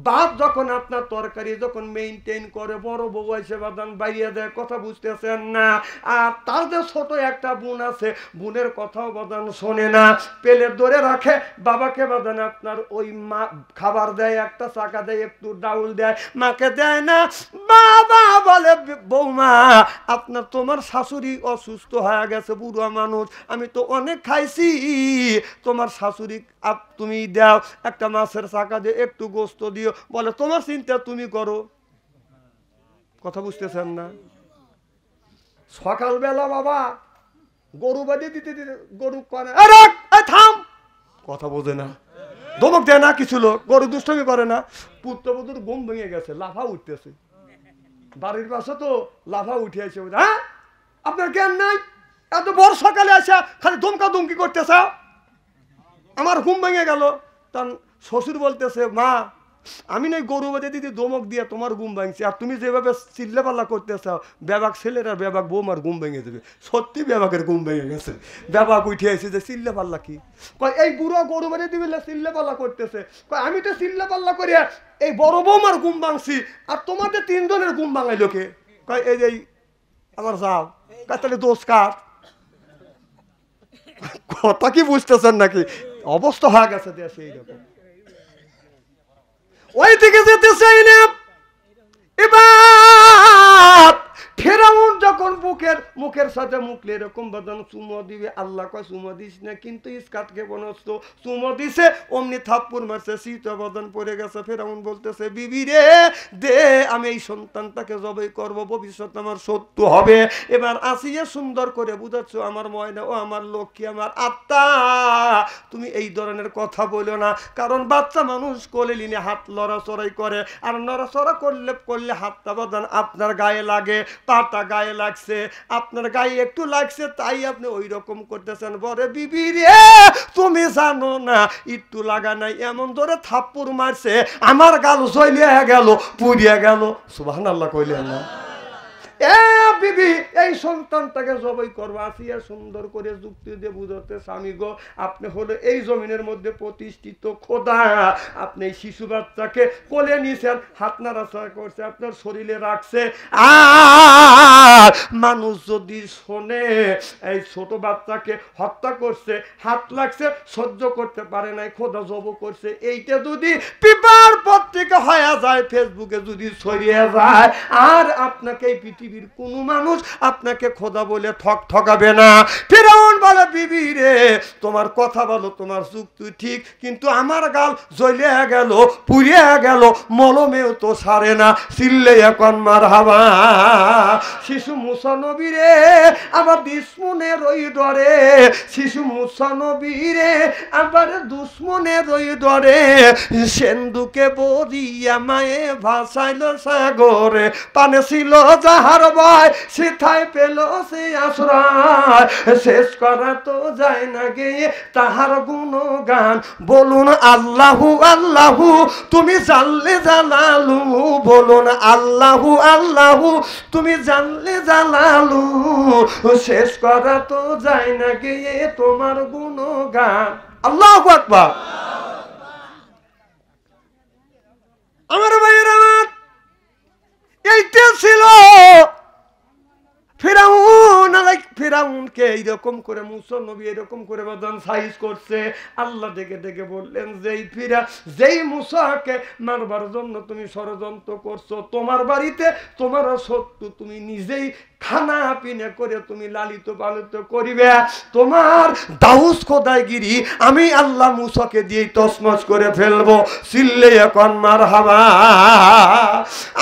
বাপ যখন আপনার তরকারি যখন মেইনটেইন করে, বড় বউ এসে বাদান বাইরে দেয়। কথা বুঝতেছেন না? আর তার যে ছোট একটা বোন আছে, বোনের কথাও বাদান শোনে না, পেলে ধরে রাখে। বাবাকে বাদান আপনার ওই মা খাবার দেয়, একটা চাকা দেয়, একটু ডাউল দেয়, মাকে দেয় না। বাবা বলে, বৌমা আপনার তোমার শাশুড়ি অসুস্থ হয়ে গেছে, বুড়া মানুষ, আমি তো অনেক খাইছি, তোমার শাশুড়ি তুমি দাও, একটা মাছের চাকা দিয়ে একটু গোস্ত দিও। বলে তোমার চিন্তা তুমি করো। কথা বুঝতেছেন না? সকালবেলা বাবা গরু বাঁধে দিতে দিতে গরু করে, থাম, কথা বোঝে না, ধমক দেয় না কিছু লোক, গরু দুষ্টমি করে না। পুত্রবধূর ঘুম ভেঙে গেছে, লাফা উঠতেছে, বাড়ির পাশে তো লাফা উঠে আছে। হ্যাঁ আপনার জ্ঞান নাই? এত বড় সকালে আসা খালি ধমকা ধমকি করতেছে, আমার ঘুম ভেঙে গেল। তার শ্বশুর বলতেছে, মা আমি নয় গরু বাঁধে দিদি দমক দিয়ে তোমার ঘুম ভাঙছে, আর তুমি যেভাবে চিল্লে পাল্লা করতেছ, ব্যাবাক ছেলেরা ব্যাবাক বৌমার ঘুম ভেঙে দেবে। সত্যি ব্যাবাকের ঘুম ভেঙে গেছে, ব্যাবাক উঠে এসে যে চিল্লে পাল্লা কি কয়, এই বুড়ো গরু বাঁধে দিবে চিল্লে পাল্লা করতেছে। কয় আমি তো চিল্লে পাল্লা করি, এই বড় বৌমার ঘুম ভাঙছি, আর তোমাদের 3 জনের ঘুম ভাঙাইলো কে? কয় এই যে আমার যাও। কয় তাহলে দোষ কার? কথা কি বুঝতেছেন নাকি? অবস্থা হয়ে গেছে দেশে এইরকম। ওই দিকে যেতে চাই না। এবার ফেরাউন যখন মুখের সাথে মুখলে এরকম বাদান চুমো দিবে, আল্লাহ কয় চুমো দিস না, কিন্তু ইস্কাতকে বনস্ত চুমো দিছে, অমনি থাপ্পড় মারছে, শীতে বাদান পড়ে গেছে। ফেরাউন বলতেছে, বিবি রে দে, আমি এই সন্তানটাকে জবাই করব, ভবিষ্যৎ আমার সত্য হবে। এবার আসিয়ে সুন্দর করে বুঝাচ্ছ, আমার ময়না, ও আমার লক্ষ্মী, আমার আত্মা, তুমি এই ধরনের কথা বলো না, কারণ বাচ্চা মানুষ কোলে নিয়ে হাত লড়াচড়াই করে, আর নড়াচড়া করলে হাতটা বাদান আপনার গায়ে লাগে, পাটা গায়ে লাগছে, আপনার গায়ে একটু লাগছে, তাই আপনি ওই রকম করতেছেন। বলে বিবি রে তুমি জানো না, একটু লাগা নাই, এমন ধরে থাপ্পড় মারছে, আমার গাল জ্বলিয়ে গেল, পুড়িয়ে গেল। সুবহানাল্লাহ কইলেন না? বিবি এই সন্তানটাকে জবাই করবো। আসিয়া সুন্দর করে যুক্তি দিয়ে বুঝাতে, স্বামী গো আপনি হলো এই জমিনের মধ্যে প্রতিষ্ঠিত খোদা, আপনি এই শিশু বাচ্চাকে কোলে নিয়েছেন, হাত নাড়াচাড়া করছে, আপনার শরীরে রাখছে, আর মানুষ যদি শোনে এই ছোট বাচ্চাকে হত্যা করছে, হাত লাগছে, সহ্য করতে পারে নাই, খোদা জব করছে, এইটা যদি পেপার পত্রিকা হয়ে যায়, ফেসবুকে যদি ছড়িয়ে যায়, আর আপনাকে এই পৃথিবীর কোন মানুষ আপনাকে খোদা বলে ঠকাবে না। ফিরআউন বলে, বিবি রে তোমার কথা বলো, তোমার যুক্তি ঠিক, কিন্তু আমার গাল জ্বলে গেল, পুড়িয়ে গেল, মলমেও তো সারে না, চিল্লে এখন মারহাবা। শিশু মুসা নবী রে আবার দুশ্মনের ওই ডরে, শিশু মুসা নবী রে আবার দুশ্মনের ওই ডরে, সেন্দুকে বরিয়া মায়ে ভাসাইল সাগরে, পানে ছিল যাহার ভয়, সেথায় পেল সে আশ্রয়, শেষ করা তো যায় না গিয়ে তাহার গুণগান, বলুন আল্লাহু আল্লাহু, তুমি জানলে জালালু, বলুন আল্লাহু আল্লাহু, তুমি জানলে জালালু, শেষ করা তো যায় না গিয়ে তোমার গুণগান। আল্লাহু আকবার। আমার ভাইয়ের আমার, এইটা ছিল ফিরাউনকে এইরকম করে মুসা নবী এরকম করে বাদান সাইজ করছে। আল্লাহ ডেকে ডেকে বললেন, যেই মুসাকে মারবার জন্য তুমি ষড়যন্ত্র করছো, তোমার বাড়িতে তোমার শত্রু তুমি নিজেই খানা পিনা করে তুমি লালিত পালিত করিবে, তোমার দাউস খোদাইগিরি আমি আল্লাহ মুসাকে দিয়ে তসমস করে ফেলবো। চিল্লে এখন মারহাবা।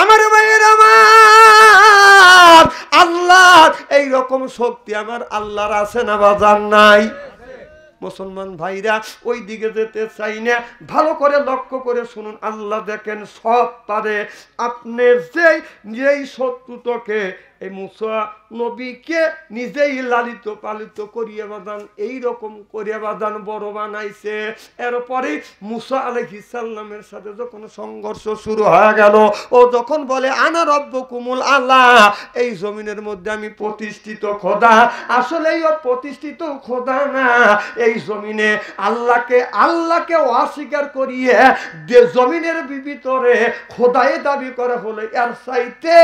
আমার ভাইয়ের আমার, আল্লাহ এই রকম শক্তি আমার আল্লাহর আছে না বাজার নাই? মুসলমান ভাইরা ওই দিকে যেতে চাই না, ভালো করে লক্ষ্য করে শুনুন। আল্লাহ দেখেন সব পারে। আপনি যেই শত্রুতাকে এই মুসা নবীকে নিজেই লালিত পালিত করিয়া বাদান এইরকম করিয়া বাদান বড় বানাইছে। এরপরে মুসা আলাইহিস সালামের সাথে যখন সংঘর্ষ শুরু হয়ে গেল, ও যখন বলে আনা রব্বুকুমুল আলা, এই জমিনের মধ্যে আমি প্রতিষ্ঠিত খোদা, আসলে ও প্রতিষ্ঠিত খোদা না, এই জমিনে আল্লাহকে অস্বীকার করিয়ে জমিনের ভিতরে খোদাই দাবি করা হলে এর চাইতে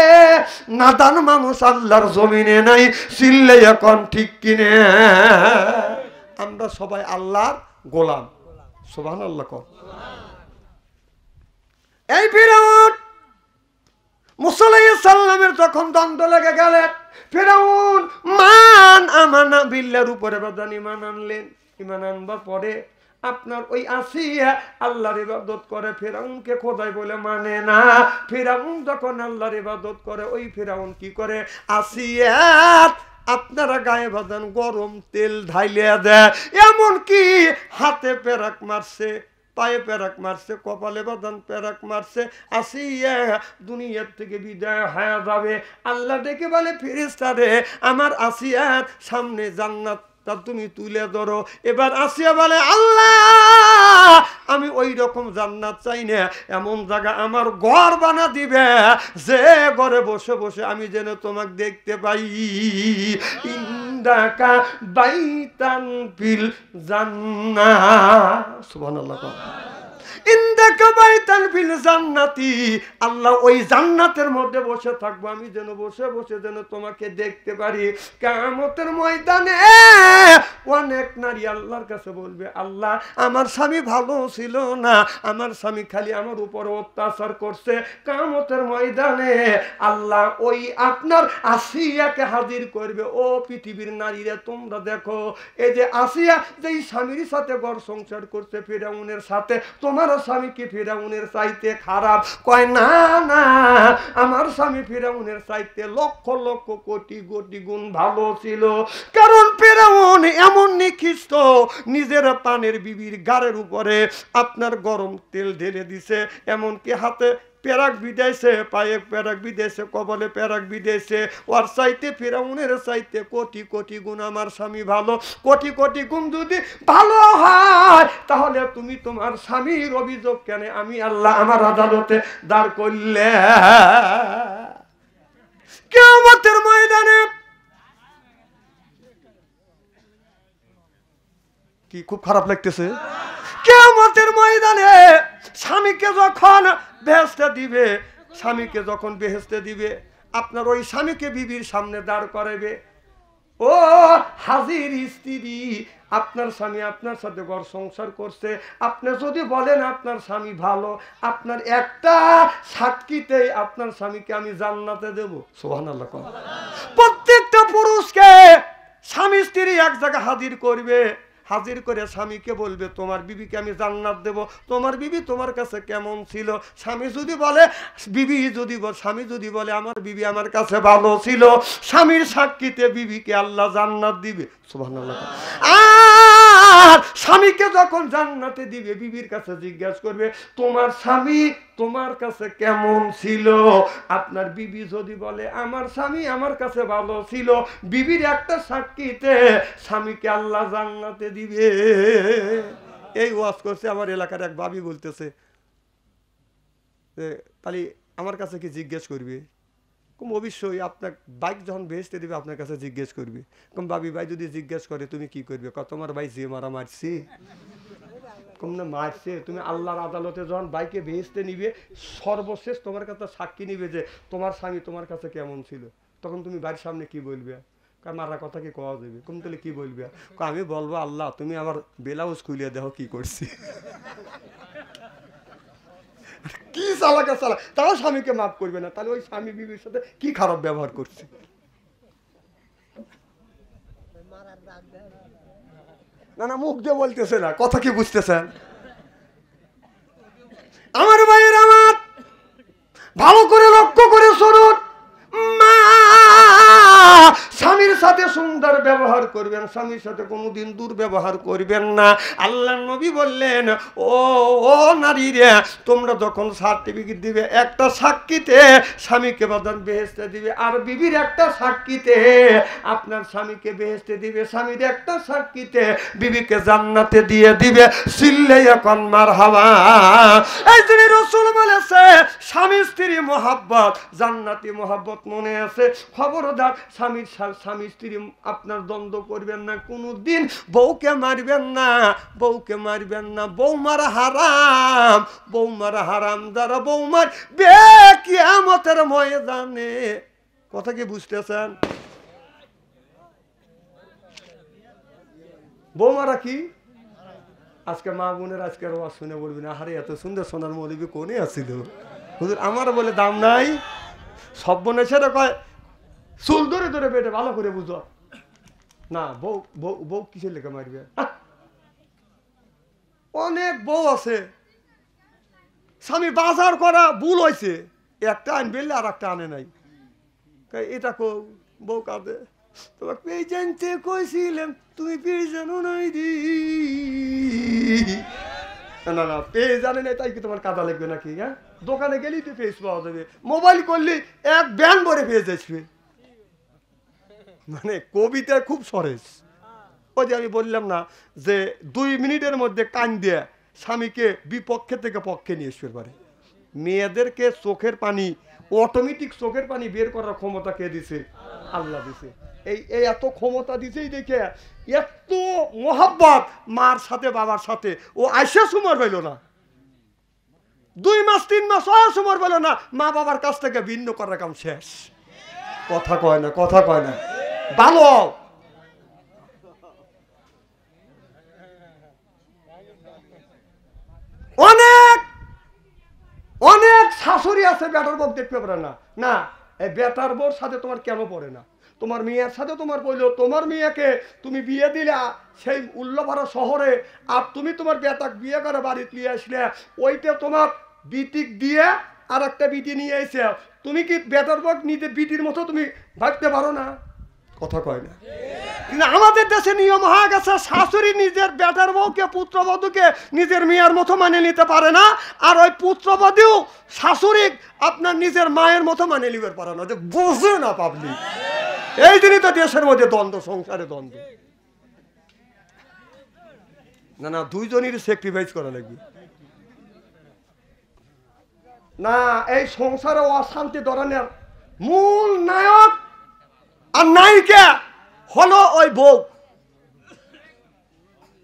নাদান মানুষ আল্লাহর জমিনে নাই। চিল্লে এখন ঠিক কিনে? আমরা সবাই আল্লাহর গোলাম। সুবহানাল্লাহ। এই ফিরআউন মুসা আলাইহিস সালামের যখন দ্বন্দ্ব লেগে গেলেন, ফিরআউন মান আমানা বিল্লাহর উপরে বাদান ঈমান আনলেন। ঈমান আনবার পরে আপনার ওই আসিয়া আল্লাহর ইবাদত করে, ফিরআউনকে খোদাই বলে মানে না। ফিরআউন যখন আল্লাহর ইবাদত করে, ওই ফিরআউন কি করে, আসিয়া আপনারা গায়ে বাদান গরম তেল ঢাইলিয়া দেয়, এমন কি হাতে পেরাক মারছে, পায়ে পেরাক মারছে, কপালে বাদান পেরাক মারছে। আসিয়া দুনিয়ার থেকে বিদায় হয়ে যাবে। আল্লাহ ডেকে বলে, ফেরেশতারে আমার আসিয়ার সামনে জান্নাত তুমি তুলে ধরো। এবার আসিয়া বলে, আল্লাহ আমি ওই রকম জান্নাত চাই না, এমন জায়গা আমার ঘর বানা দিবে যে ঘরে বসে বসে আমি যেন তোমাকে দেখতে পাই। ইন্দাকা বাইতান ফিল জান্নাহ। সুবহানাল্লাহ। ইন্দাকা বাইতান ফিল জান্নাতি, আল্লাহ ওই জান্নাতের মধ্যে বসে থাকবো, আমি যেন বসে বসে যেন তোমাকে দেখতে পারি। কিয়ামতের ময়দানে অনেক নারী আল্লাহর কাছে বলবে, আল্লাহ আমার স্বামী ভালো ছিল না, আমার স্বামী খালি আমার উপরে অত্যাচার করছে। কিয়ামতের ময়দানে আল্লাহ ওই আপনার আসিয়াকে হাজির করবে। ও পৃথিবীর নারীরা তোমরা দেখো, এই যে আসিয়া যেই স্বামীর সাথে ঘর সংসার করছে ফিরআউনের সাথে, তোমার স্বামী কি ফিরআউনের চাইতে খারাপ? কয় না না, আমার স্বামী ফিরআউনের চাইতে লক্ষ লক্ষ কোটি কোটি গুণ ভালো ছিল। কারণ ফিরআউন এমন নিকৃষ্ট, নিজের পানের বিবির গাড়ের উপরে আপনার গরম তেল ঢেলে দিছে, এমনকি হাতে পেরাক বিদাইছে, পায়ে পেরাক বিদাইছে, কপালে পেরাক বিদাইছে। ওর চাইতে ফিরআউনের চাইতে কোটি কোটি গুণ আমার স্বামী ভালো। কোটি কোটি গুণ যদি ভালো হয়, তাহলে তুমি তোমার স্বামীর অভিযোগ কেন আমি আল্লাহ আমার আদালতে দাঁড় করলে? কিয়ামতের ময়দানে কি খুব খারাপ লাগতেছে? কিয়ামতের ময়দানে স্বামীকে যখন বেহেশতে দিবে, স্বামীকে যখন বেহেশতে দিবে, আপনার ওই স্বামীকে বিবির সামনে দাঁড় করাবে। ও হাজির স্ত্রী, আপনার স্বামী আপনার সাথে ঘর সংসার করছে, আপনি যদি বলেন আপনার স্বামী ভালো, আপনার একটা সাক্ষীতেই আপনার স্বামীকে আমি জান্নাতে দেব। সুবহানাল্লাহ। প্রত্যেকটা পুরুষকে স্বামী স্ত্রী এক জায়গায় হাজির করবে, হাজির করে স্বামীকে বলবে তোমার বিবিকে আমি জান্নাত দেব। তোমার বিবি তোমার কাছে কেমন ছিল? স্বামী যদি বলে, স্বামী যদি বলে আমার বিবি আমার কাছে ভালো ছিল, স্বামীর সাক্ষীতে বিবিকে আল্লাহ জান্নাত দিবে। সুবহানাল্লাহ। আর স্বামীকে যখন জান্নাতে দিবে, বিবির কাছে জিজ্ঞাসা করবে তোমার স্বামী তোমার কাছে কেমন ছিল? আপনার বিবি যদি বলে আমার স্বামী আমার কাছে ভালো ছিল, বিবির একটা সাক্ষীতে স্বামীকে আল্লাহ জান্নাতে দিবে। এই ওয়াজ করছে আমার এলাকার এক ভাবি, বলতেছে তাহলে আমার কাছে কি জিজ্ঞেস করবে? কম অবশ্যই আপনার বাইক যখন বেহেশতে দিবে আপনার কাছে জিজ্ঞেস করবে। কম ভাবি ভাই যদি জিজ্ঞেস করে তুমি কি করবে? তোমার ভাই যে মারা মারছি, কম না মারছে, তুমি আল্লাহর আদালতে যখন বাইকে বেহেশতে নিবে, সর্বশেষ তোমার কাছে সাক্ষী নিবে যে তোমার স্বামী তোমার কাছে কেমন ছিল, তখন তুমি বাড়ির সামনে কি বলবে? মারা কথা কি কওয়া যাবে? কম তাহলে কি বলবি? আমি বলবো আল্লাহ তুমি আমার ব্লাউজ খুলিয়ে দেখো কি করছি। কি চালাকে চালা, তাও স্বামীকে মাফ করবে না, তাহলে ওই স্বামী বিবির সাথে কি খারাপ ব্যবহার করছে? না না, মুখ দিয়ে বলতেছে না, কথা কি বুঝতেছেন? আমার ভাইয়ের আমার ভালো করে লক্ষ্য করে শুনুন, মা স্বামীর সাথে সুন্দর ব্যবহার করবেন, স্বামীর সাথে কোনোদিন দুর্ব্যবহার করবেন না। আল্লাহ নবী বললেন, ও নারী রে, তোমরা যখন সার্টিফিকেট দিবে একটা সাক্ষীতে স্বামীকে বাদান বেহেশতে দিবে, আর বিবির একটা সাক্ষীতে আপনার স্বামীকে বেহেশতে দিবে, স্বামীর একটা সাক্ষীতে বিবিকে জান্নাতে দিয়ে দিবে। সিল্লে এখন মারহাবা। এই জন্য রাসূল বলেছে স্বামী স্ত্রী মহাব্বত, জান্নাতি মহাব্বত মনে আছে? খবরদার স্বামী স্ত্রী আপনার দ্বন্দ্ব করবেন না কোনদিন, বউকে মারবেন না, বউকে মারবেন না, বউ মারা হারাম, বউ মারা হারাম। যারা বউ মারবে কিয়ামতের ময়দানে, কথা কি বুঝতেছেন? বউ মারা কি? আজকে মা বোনের আজকের ওয়াজ শুনে বলবি না, আরে এত সুন্দর সোনার মৌলবী কোনে আসছিল হুজুর, আমার বলে দাম নাই। সব বোনে সেটা কয় চুল ধরে ধরে পেটে, ভালো করে বুঝো না। বউ বউ বউ কিসের লেখা মারবে? অনেক বউ আছে স্বামী বাজার করা ভুল হয়েছে, একটা আনবে আর একটা আনে নাই, এটা কো বউ কাঁদে, তোমাকে পেয়ে জানতে কইছিলাম তুমি পেয়ে জানো নাই দি। না না, পেয়ে জানে না তাই কি তোমার কাদা লাগবে নাকি? হ্যাঁ, দোকানে গেলেই তো পেজ পাওয়া যাবে, মোবাইল করলে এক ব্যান ভরে পেজ আসবে। মানে কবিতা খুব সরেস। ওই যে আমি বললাম না যে 2 মিনিটের মধ্যে কান দিয়ে স্বামীকে বিপক্ষে থেকে পক্ষে নিয়ে আসতে পারে। মেয়েদেরকে চোখের পানি, অটোমেটিক চোখের পানি বের করার ক্ষমতা কে দিছে? আল্লাহ দিছে। এই এত ক্ষমতা দিছেই দেখে এত মোহাব্বত মার সাথে বাবার সাথে, ও আইসা সুমার পাইল না, 2 মাস 3 মাস সুমার পাইল না, মা বাবার কাছ থেকে ভিন্ন করার কাম শেষ। কথা কয় না, কথা কয় না। ভালো অনেক অনেক শাশুড়ি আছে বেটার বউ দেখতে পারে না। না, এই বেটার বউর সাথে তোমার কেন পড়ে না? তোমার মেয়ের সাথে তোমার বললো, তোমার মেয়েকে তুমি বিয়ে দিলে সেই উল্লাপাড়া শহরে, আর তুমি তোমার বেটাক বিয়ে করে বাড়িতে নিয়ে আসলে, ওইটা তোমার বিটিক দিয়ে আর একটা বিটি নিয়ে এসে, তুমি কি বেটার বউ নিজের বিটির মতো তুমি ভাবতে পারো না? কথা কয় না। কিন্তু আমাদের দেশে নিয়ম হয়ে গেছে, শাশুড়ি নিজের বেটার বউকে, পুত্রবধূকে নিজের মেয়ের মতো মানে নিতে পারে না, আর ওই পুত্রবধূ শাশুড়ি আপনার নিজের মায়ের মতো মানে নিতে পারে না। যে বুঝে না পাবলিক, এই দিনই তো দেশের মধ্যে দ্বন্দ্ব, সংসারে দ্বন্দ্ব। না না, দুইজনেরই স্যাক্রিফাইস করা লাগবে। না, এই সংসারে অশান্তি ধরনের মূল নায়ক আর নায়িকা হলো ওই বউ।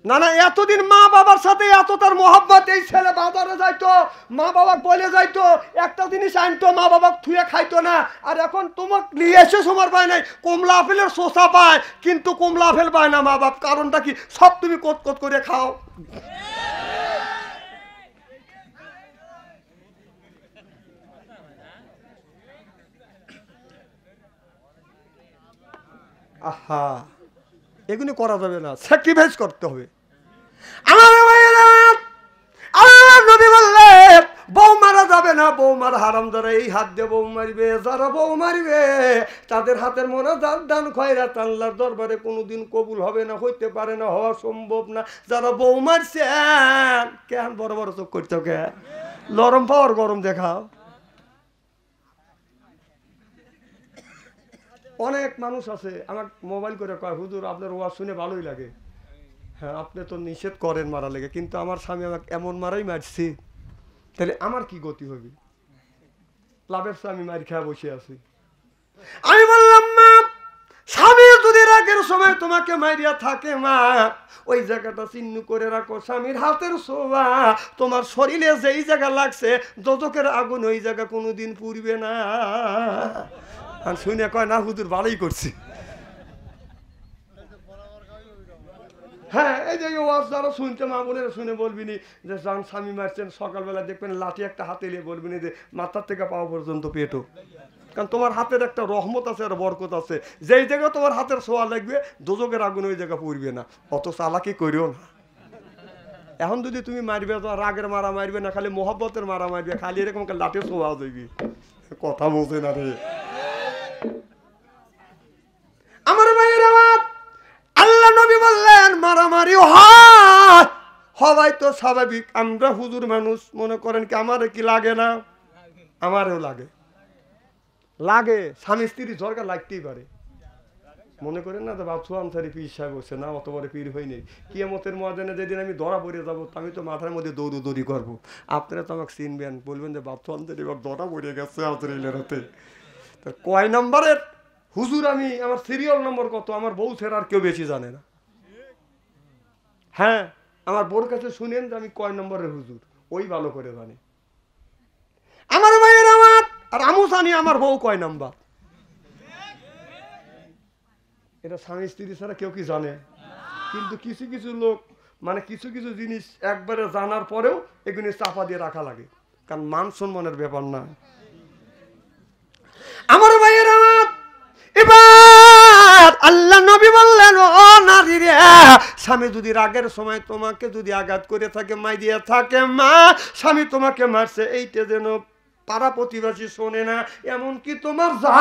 না না, এতদিন মা বাবার সাথে এত তার মোহাব্বত, এই ছেলে বাজারে যাইতো, মা বাবা বলে যাইতো, একটা জিনিস আনতো, মা বাবা থুয়ে খাইতো না, আর এখন তোমাকে নিয়ে এসে সময় পায় নাই, কমলা আপেলের শসা পায় কিন্তু কমলা আপেল পায় না মা বাপ। কারণটা কি? সব তুমি কোট কোট করে খাও। আহা, এগুলি করা যাবে না, স্যাক্রিফাইস করতে হবে। আমার আল্লাহ নবী বললেন বউ মারা যাবে না, বউ মারা হারাম। যারা এই হাত দিয়ে বউ মারবে, যারা বউ মারবে, তাদের হাতের মোনাজাত দান খয়রাত আল্লাহর দরবারে কোনোদিন কবুল হবে না, হইতে পারে না, হওয়া সম্ভব না। যারা বউ মারছেন, কেন বড় বড় চোখ করছো? কে লরম পাওয়ার গরম দেখাও। অনেক মানুষ আছে আমার মোবাইল করে কয়, হুজুর আপনার ওয়াজ শুনে ভালোই লাগে। হ্যাঁ, আপনি তো নিষেধ করেন মারা লেগে, কিন্তু আমার স্বামী আমাকে এমন মারাই মারছি, তাহলে আমার কি গতি হবে? লাভের স্বামী মার খেয়ে বসে আছি। আমি বললাম মা, স্বামী যদি রাগের সময় তোমাকে মারিয়া থাকে মা, ওই জায়গাটা চিহ্ন করে রাখো, স্বামীর হাতের ছোঁয়া তোমার শরীরে যেই জায়গা লাগছে, দোজখের আগুন ওই জায়গা কোনোদিন পুড়বে না। আর শুনে কয় না হুজুর ভালোই করছি। হ্যাঁ, এই যে ওয়াজ যারা শুনছে মা বোনেরা শুনে বলবিনি যে যান স্বামী মারছেন, সকালবেলা দেখবেন লাঠি একটা হাতে নিয়ে বলবিনি যে মাথার থেকে পাওয়া পর্যন্ত পেটো। কারণ তোমার হাতের একটা রহমত আছে আর বরকত আছে, যেই জায়গায় তোমার হাতের ছোঁয়া লাগবে দোজকের আগুন ওই জায়গা পড়বে না। অত চালাকি করিও না। এখন যদি তুমি মারবে তো রাগের মারা মারবে না, খালি মোহব্বতের মারা মারবে, খালি এরকম লাঠির ছোঁয়া দেবে। কথা বলছে না রে আমার ভাইয়ের। আমার আল্লাহ নবী বললেন মারামারি হয়, হওয়াই তো স্বাভাবিক। আমরা হুজুর মানুষ, মনে করেন কি আমারে কি লাগে না? আমারও লাগে, লাগে। স্বামী স্ত্রী ঝরকা লাগতেই পারে। মনে করেন না তো বাবু আনসারি পীর সাহেব হচ্ছে না, অত বড় পীর হয়নি। কিয়ামতের ময়দানে যেদিন আমি ধরা পড়ে যাবো, আমি তো মাথার মধ্যে দৌড়ি করবো। আপনারা তো আমাকে চিনবেন, বলবেন যে বাবু আনসারি এবার ধরা পড়ে গেছে আজরাইলের হাতে। তো কয় নম্বরের হুজুর আমি, আমার সিরিয়াল নম্বর কত, আমার বউ ছেড়ে আর কেউ বেশি জানে না। হ্যাঁ, আমার বউর কাছে শুনেন যে আমি কয় নম্বরের হুজুর, ওই ভালো করে জানে। আমার ভাইয়ের আমার, আর আমু জানি আমার বউ কয় নাম্বার। এটা স্বামী স্ত্রী ছাড়া কেউ কি জানে? কিন্তু কিছু কিছু লোক, মানে কিছু কিছু জিনিস একবারে জানার পরেও এগুলি চাপা দিয়ে রাখা লাগে, কারণ মান সম্মানের ব্যাপার না। আমার ভাইয়ের আমার, এবার আল্লাহ নবী বললেন ও নারী রে, স্বামী যদি রাগের সময় তোমাকে যদি আঘাত করে থাকে, মাই দিয়ে থাকে, মা স্বামী তোমাকে মারছে, এইটা যেন পাড়া প্রতিবেশী শোনে না, এমনকি তোমার যা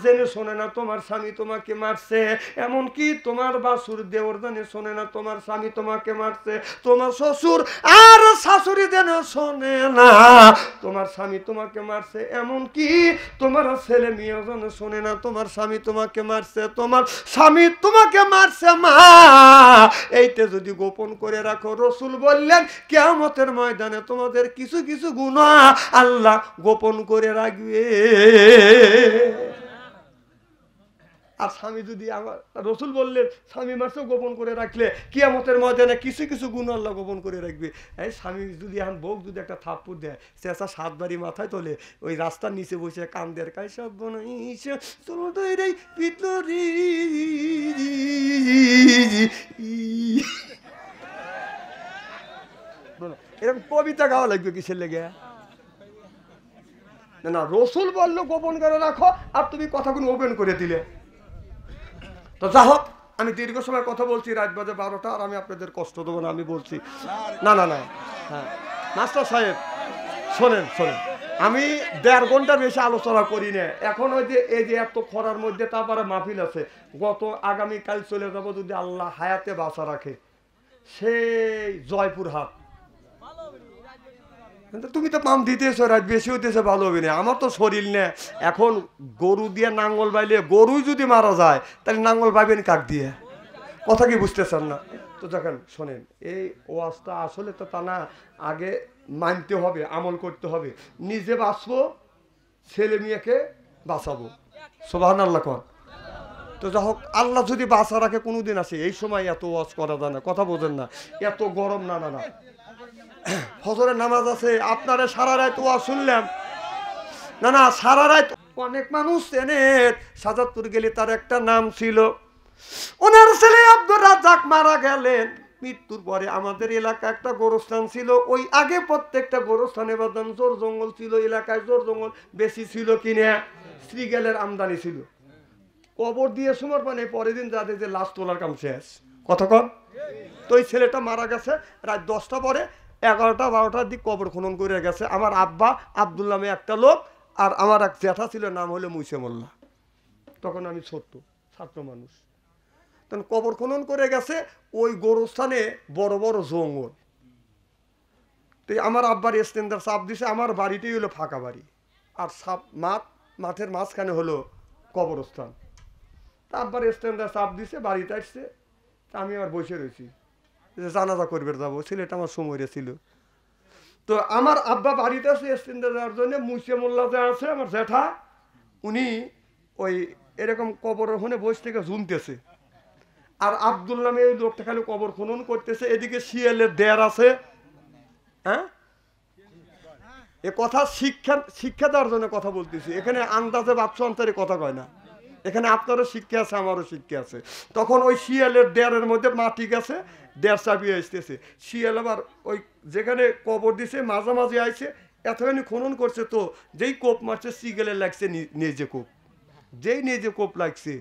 জেনে শোনে না তোমার স্বামী তোমাকে মারছে, এমনকি তোমার বাসুর দেওর জানে শোনে না তোমার স্বামী তোমাকে মারছে, তোমার শ্বশুর আর শাশুড়ি যেন শোনে না তোমার স্বামী তোমাকে মারছে, এমনকি তোমার ছেলে মেয়ে যেন শোনে না তোমার স্বামী তোমাকে মারছে, তোমার স্বামী তোমাকে মারছে। মা এইটা যদি গোপন করে রাখো, রসুল বললেন কিয়ামতের ময়দানে তোমাদের কিছু কিছু গুনাহ আল্লাহ গোপন করে রাখবে। আর স্বামী যদি, আমার রসুল বললেন স্বামী মারছে গোপন করে রাখলে কিয়ামতের ময়দানে কিছু কিছু গুনাহ আল্লাহ গোপন করে রাখবে। এই স্বামী যদি এখন বউ যদি একটা থাপ্পড় দেয়, চেঁচা 7 বাড়ি মাথায় তোলে, ওই রাস্তার নিচে বসে কান্দের কাই সব বনাইছে তোদের এই ভিতরি, এরকম কবিতা গাওয়া লাগবে কিসের লেগে? না, রসুল বললো গোপন করে রাখো, আর তুমি কথাগুলো ওপেন করে দিলে। তো যা হোক, আমি দীর্ঘ সময় কথা বলছি, রাত বাজে 12টা, আর আমি আপনাদের কষ্ট দেবো না, আমি বলছি না। হ্যাঁ মাস্টার সাহেব শোনেন, আমি 1.5 ঘন্টার বেশি আলোচনা করি না। এখন ওই যে এই যে এত খরার মধ্যে তারপরে মাহফিল আছে, আগামীকাল চলে যাবো যদি আল্লাহ হায়াতে বাঁচা রাখে, সেই জয়পুরহাট। তুমি তো পাম দিতেছো, রাত বেশি হইতেছে, ভালো হবে না। আমার তো শরীর নেই এখন, গরু দিয়ে নাঙ্গল বাইলে গরুই যদি মারা যায়, তাহলে নাঙ্গল বাইবেন কাক দিয়ে? কথা কি বুঝতেছেন না? তো দেখেন শোনেন, এই ওয়াজটা আসলে তো তা না, আগে মানতে হবে, আমল করতে হবে। নিজে বাঁচবো, ছেলে মেয়েকে বাঁচাবো, সুবহানাল্লাহ কর। তো যা হোক, আল্লাহ যদি বাঁচা রাখে কোনোদিন আসে, এই সময় এত ওয়াজ করা যায় না, কথা বোঝেন না, এত গরম। না ফজরের নামাজ আছে, আপনারা সারা রাত ওয়াজ শুনলাম না সারা রাত। অনেক মানুষ এনে সাজাদপুর গেলে তার একটা নাম ছিল, ওনার ছেলে আব্দুর রাজ্জাক মারা গেলেন, মৃত্যুর পরে আমাদের এলাকা একটা গোরস্থান ছিল, ওই আগে প্রত্যেকটা গোরস্থানে বাদাম জোর জঙ্গল ছিল, এলাকায় জোর জঙ্গল বেশি ছিল কিনা, শ্রীগেলের আমদানি ছিল। কবর দিয়ে সমর মানে পরের দিন যাদের যে লাশ তোলার কাম শেষ, কতক্ষণ। তো ওই ছেলেটা মারা গেছে রাত 10টা পরে, 11টা 12টার দিক কবর খনন করে গেছে আমার আব্বা আব্দুল নামে একটা লোক, আর আমার এক জ্যাঠা ছিল, নাম হলো মুইসে মোল্লা। তখন আমি ছোট্ট ছাত্র মানুষ, তখন কবর খনন করে গেছে ওই গোরস্থানে বড় বড় জঙ্গল। তো আমার আব্বার স্ট্যান্ডার চাপ দিছে, আমার বাড়িতেই হলো ফাঁকা বাড়ি, আর মাঠের মাঝখানে হলো কবরস্থান। তা আব্বার স্ট্যান্ডার চাপ দিছে, বাড়িতে আসছে, আমি আবার বসে রয়েছি, জানাজা করবে যাবো, ছেলেটা আমার সময় ছিল। তো আমার আব্বা বাড়িতে আছে স্ট্যান্ডার যাওয়ার জন্য, মুইসে মোল্লা যা আছে আমার জ্যাঠা, উনি ওই এরকম কবর ওখানে বসে থেকে ঝুমতেছে, আর আব্দুল নামে ওই লোকটা খালি কবর খনন করতেছে। এদিকে শিয়ালের দেয়ার আছে। হ্যাঁ, এ কথা শিক্ষা দেওয়ার জন্য কথা বলতেছি, এখানে আন্দাজে বাচ্চা অন্তরে কথা কয় না, এখানে আপনারও শিক্ষা আছে আমারও শিক্ষা আছে। তখন ওই শিয়ালের দেয়ারের মধ্যে মাটি গেছে, দেড় চাপিয়ে আসতেছে, শিয়াল আবার ওই যেখানে কবর দিছে মাঝামাঝি আইছে, এতখানি খনন করছে, তো যেই কোপ মারছে সিগেলে লাগছে নিজে কোপ, যেই নিজে কোপ লাগছে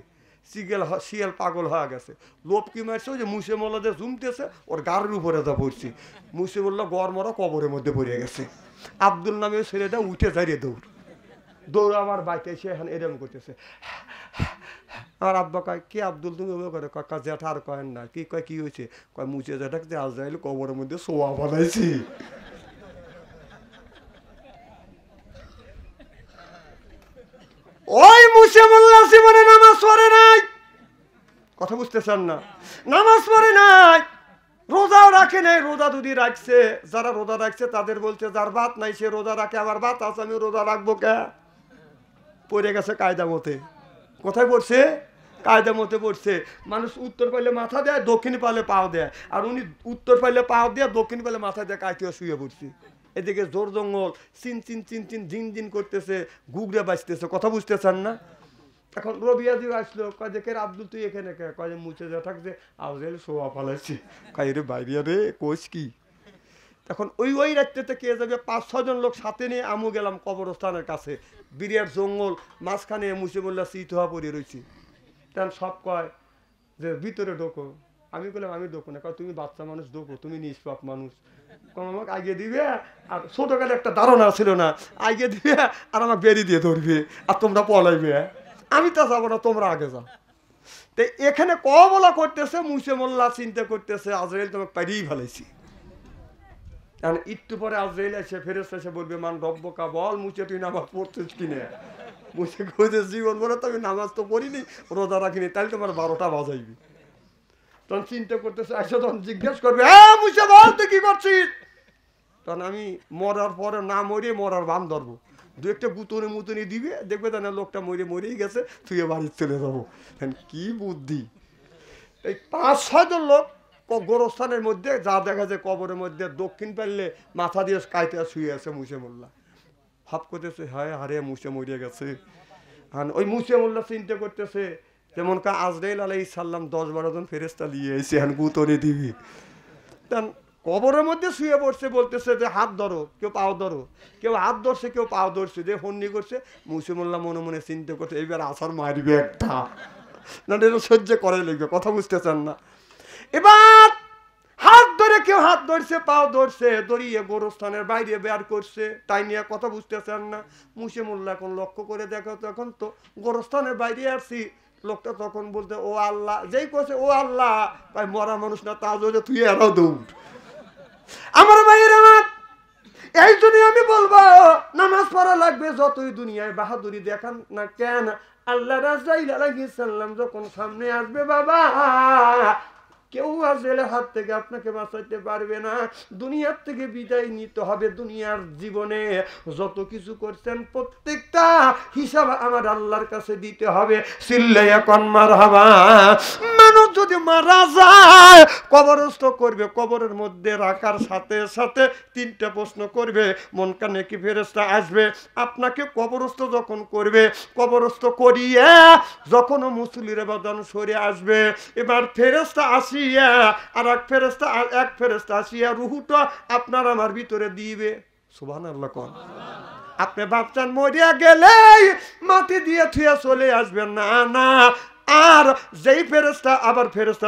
শিয়াল পাগল হয়ে গেছে। লোভ কি মারছে, ওই যে মুসে মোল্লা যে জুমতেছে ওর গাড়ির উপরে যা পড়ছে, মুসে মোল্লা গড় মরা কবরের মধ্যে পড়ে গেছে। আব্দুল নামে ছেলেটা উঠে দাঁড়িয়ে দৌড় আমার বাইতে এসে এখন এরকম করতেছে। আমার আব্বা কয়, কে আব্দুল তুমি করে? কাকা জ্যাঠা আর কয়েন না। কি কয়, কি হয়েছে? কয় মুচে জ্যাঠাকে যে আজরাইল কবরের মধ্যে শোয়া বানাইছি। ওই মুসে মোল্লা জীবনে নামাজ পড়ে নাই, কথা বুঝতেছেন না? নামাজ পড়ে নাই, রোজাও রাখে নাই। রোজা যদি রাখছে, যারা রোজা রাখছে তাদের বলছে যার ভাত নাই সে রোজা রাখে, আবার ভাত আছে আমি রোজা রাখবো কে? পড়ে গেছে কায়দা মতে। কোথায় পড়ছে? কায়দা মতে পড়ছে। মানুষ উত্তর পাইলে মাথা দেয়, দক্ষিণ পাইলে পাও দেয়, আর উনি উত্তর পাইলে পাও দেয়, দক্ষিণ পাইলে মাথা দেয়, কায়তিও শুয়ে পড়ছি। এদিকে জোর জঙ্গল চিন চিন চিন চিন ঝিন ঝিন করতেছে, গুগড়ে বাঁচতেছে, কথা বুঝতেছেন না? এখন রবিয়াদি আসলো, কয় যে কে আব্দুল তুই এখানে কে? কয় যে মুছে যা থাকছে আউজাইল শোয়া ফালাইছি। কয় রে বাইরিয়া রে, কোষ কি? তখন ওই রাত্রিতে কে যাবে? 5-6 জন লোক সাথে নিয়ে আমু গেলাম কবরস্থানের কাছে, বিরিয়ার জঙ্গল মাঝখানে মুছে বললা শীত হওয়া পড়ে রয়েছি। তখন সব কয় যে ভিতরে ঢোকো। আমি বললাম আমি ঢোকো না। কয় তুমি বাচ্চা মানুষ, ঢোকো, তুমি নিষ্পাপ মানুষ। আমাকে আগে দিবে, আর ছোটকালে একটা ধারণা ছিল না, আগে দিবে আর আমাকে বেরিয়ে দিয়ে ধরবে, আর তোমরা পলাইবে। আমি তা যাবো না, তোমরা আগে যাও। তো এখানে বলা করতেছে, মুসে মোল্লা চিন্তা করতেছে আজরাইল তোমাকে পারিয়েই ফেলেছি। কারণ একটু পরে আজরাইল এসে ফেরেশতা এসে বলবে মান রব্বকা, বল মুছে তুই নামাজ পড়ছিস কিনে? মুছে কইছে জীবন বলে তো আমি নামাজ তো পড়িনি, রোজা রাখিনি, তাহলে তোমার 12টা বাজাইবি। তখন চিন্তা করতেছে, আসো তখন জিজ্ঞেস করবে, হ্যাঁ মুছে বল তুই কি করছিস? তখন আমি মরার পরে না মরে মরার বান ধরবো, দু একটা গুতনি মুতনি দিবে, দেখবে তা না লোকটা মরেই গেছে, তুই বাড়ি চলে যাবো। কি বুদ্ধি! এই 5-6 জন লোক গোরস্থানের মধ্যে যা দেখা যায় কবরের মধ্যে দক্ষিণ পারলে মাথা দিয়ে কাইতে শুয়ে আছে মুসে মোল্লা। ভাব করতেছে, হায় হারে মুসে মরিয়া গেছে। ওই মুসে মোল্লা চিন্তা করতেছে যেমন কা আজরাইল আলাইহিস সালাম 10-12 জন ফেরেশতা নিয়ে এসে গুতনি দিবি। তখন কবরের মধ্যে শুয়ে পড়ছে, বলতেছে যে হাত ধরো, কেউ পাও ধরো, কেউ হাত ধরছে, কেউ পাও ধরছে, যে হন্নি করছে। মুসে মোল্লা মনে মনে চিন্তা করছে এইবার আসার মারবে একটা, না এটা সহ্য করে লিখবে, কথা বুঝতেছেন না? এবার হাত ধরে, কেউ হাত ধরছে, পাও ধরছে, দড়িয়ে গোরস্থানের বাইরে বের করছে, তাই নিয়ে কথা বুঝতেছেন না? মুসে মোল্লা এখন লক্ষ্য করে দেখো, তখন তো গোরস্থানের বাইরে আসছি, লোকটা তখন বলতে ও আল্লাহ, যেই করছে ও আল্লাহ, ভাই মরা মানুষ না তা যদি তুই এরাও দৌড়। আমার ভাইয়ের আমার, এই জন্য আমি বলবো নামাজ পড়া লাগবে, যতই দুনিয়ায় বাহাদুরি দেখান না কেন। আল্লাহ রাসূল আলাইহিস সালাম যখন সামনে আসবে, বাবা কেউ আজরাইলের হাত থেকে আপনাকে বাঁচাইতে পারবে না। দুনিয়ার থেকে বিদায় নিতে হবে। দুনিয়ার জীবনে যত কিছু করছেন প্রত্যেকটা হিসাব আমার আল্লাহর কাছে দিতে হবে। চিল্লাইয়া কোন মারহাবা। মানুষ যদি মারা যায় কবরস্থ করবে, কবরের মধ্যে রাখার সাথে সাথে 3টা প্রশ্ন করবে। মন কানে কি ফেরেশতা আসবে আপনাকে কবরস্থ যখন করবে, কবরস্থ করিয়ে যখন মুসল্লিরা বাদান সরে আসবে, এবার ফেরেশতা আসি আর এক ফেরেশতা আসিয়া রুহুটা আপনার আমার ভিতরে দিবে। সুবহানাল্লাহ কোন। আপনি ভাবছেন মরিয়া গেলেই মাটি দিয়ে থুয়া চলে আসবেন, না না। আর যেই ফেরেশতা, আবার ফেরেশতা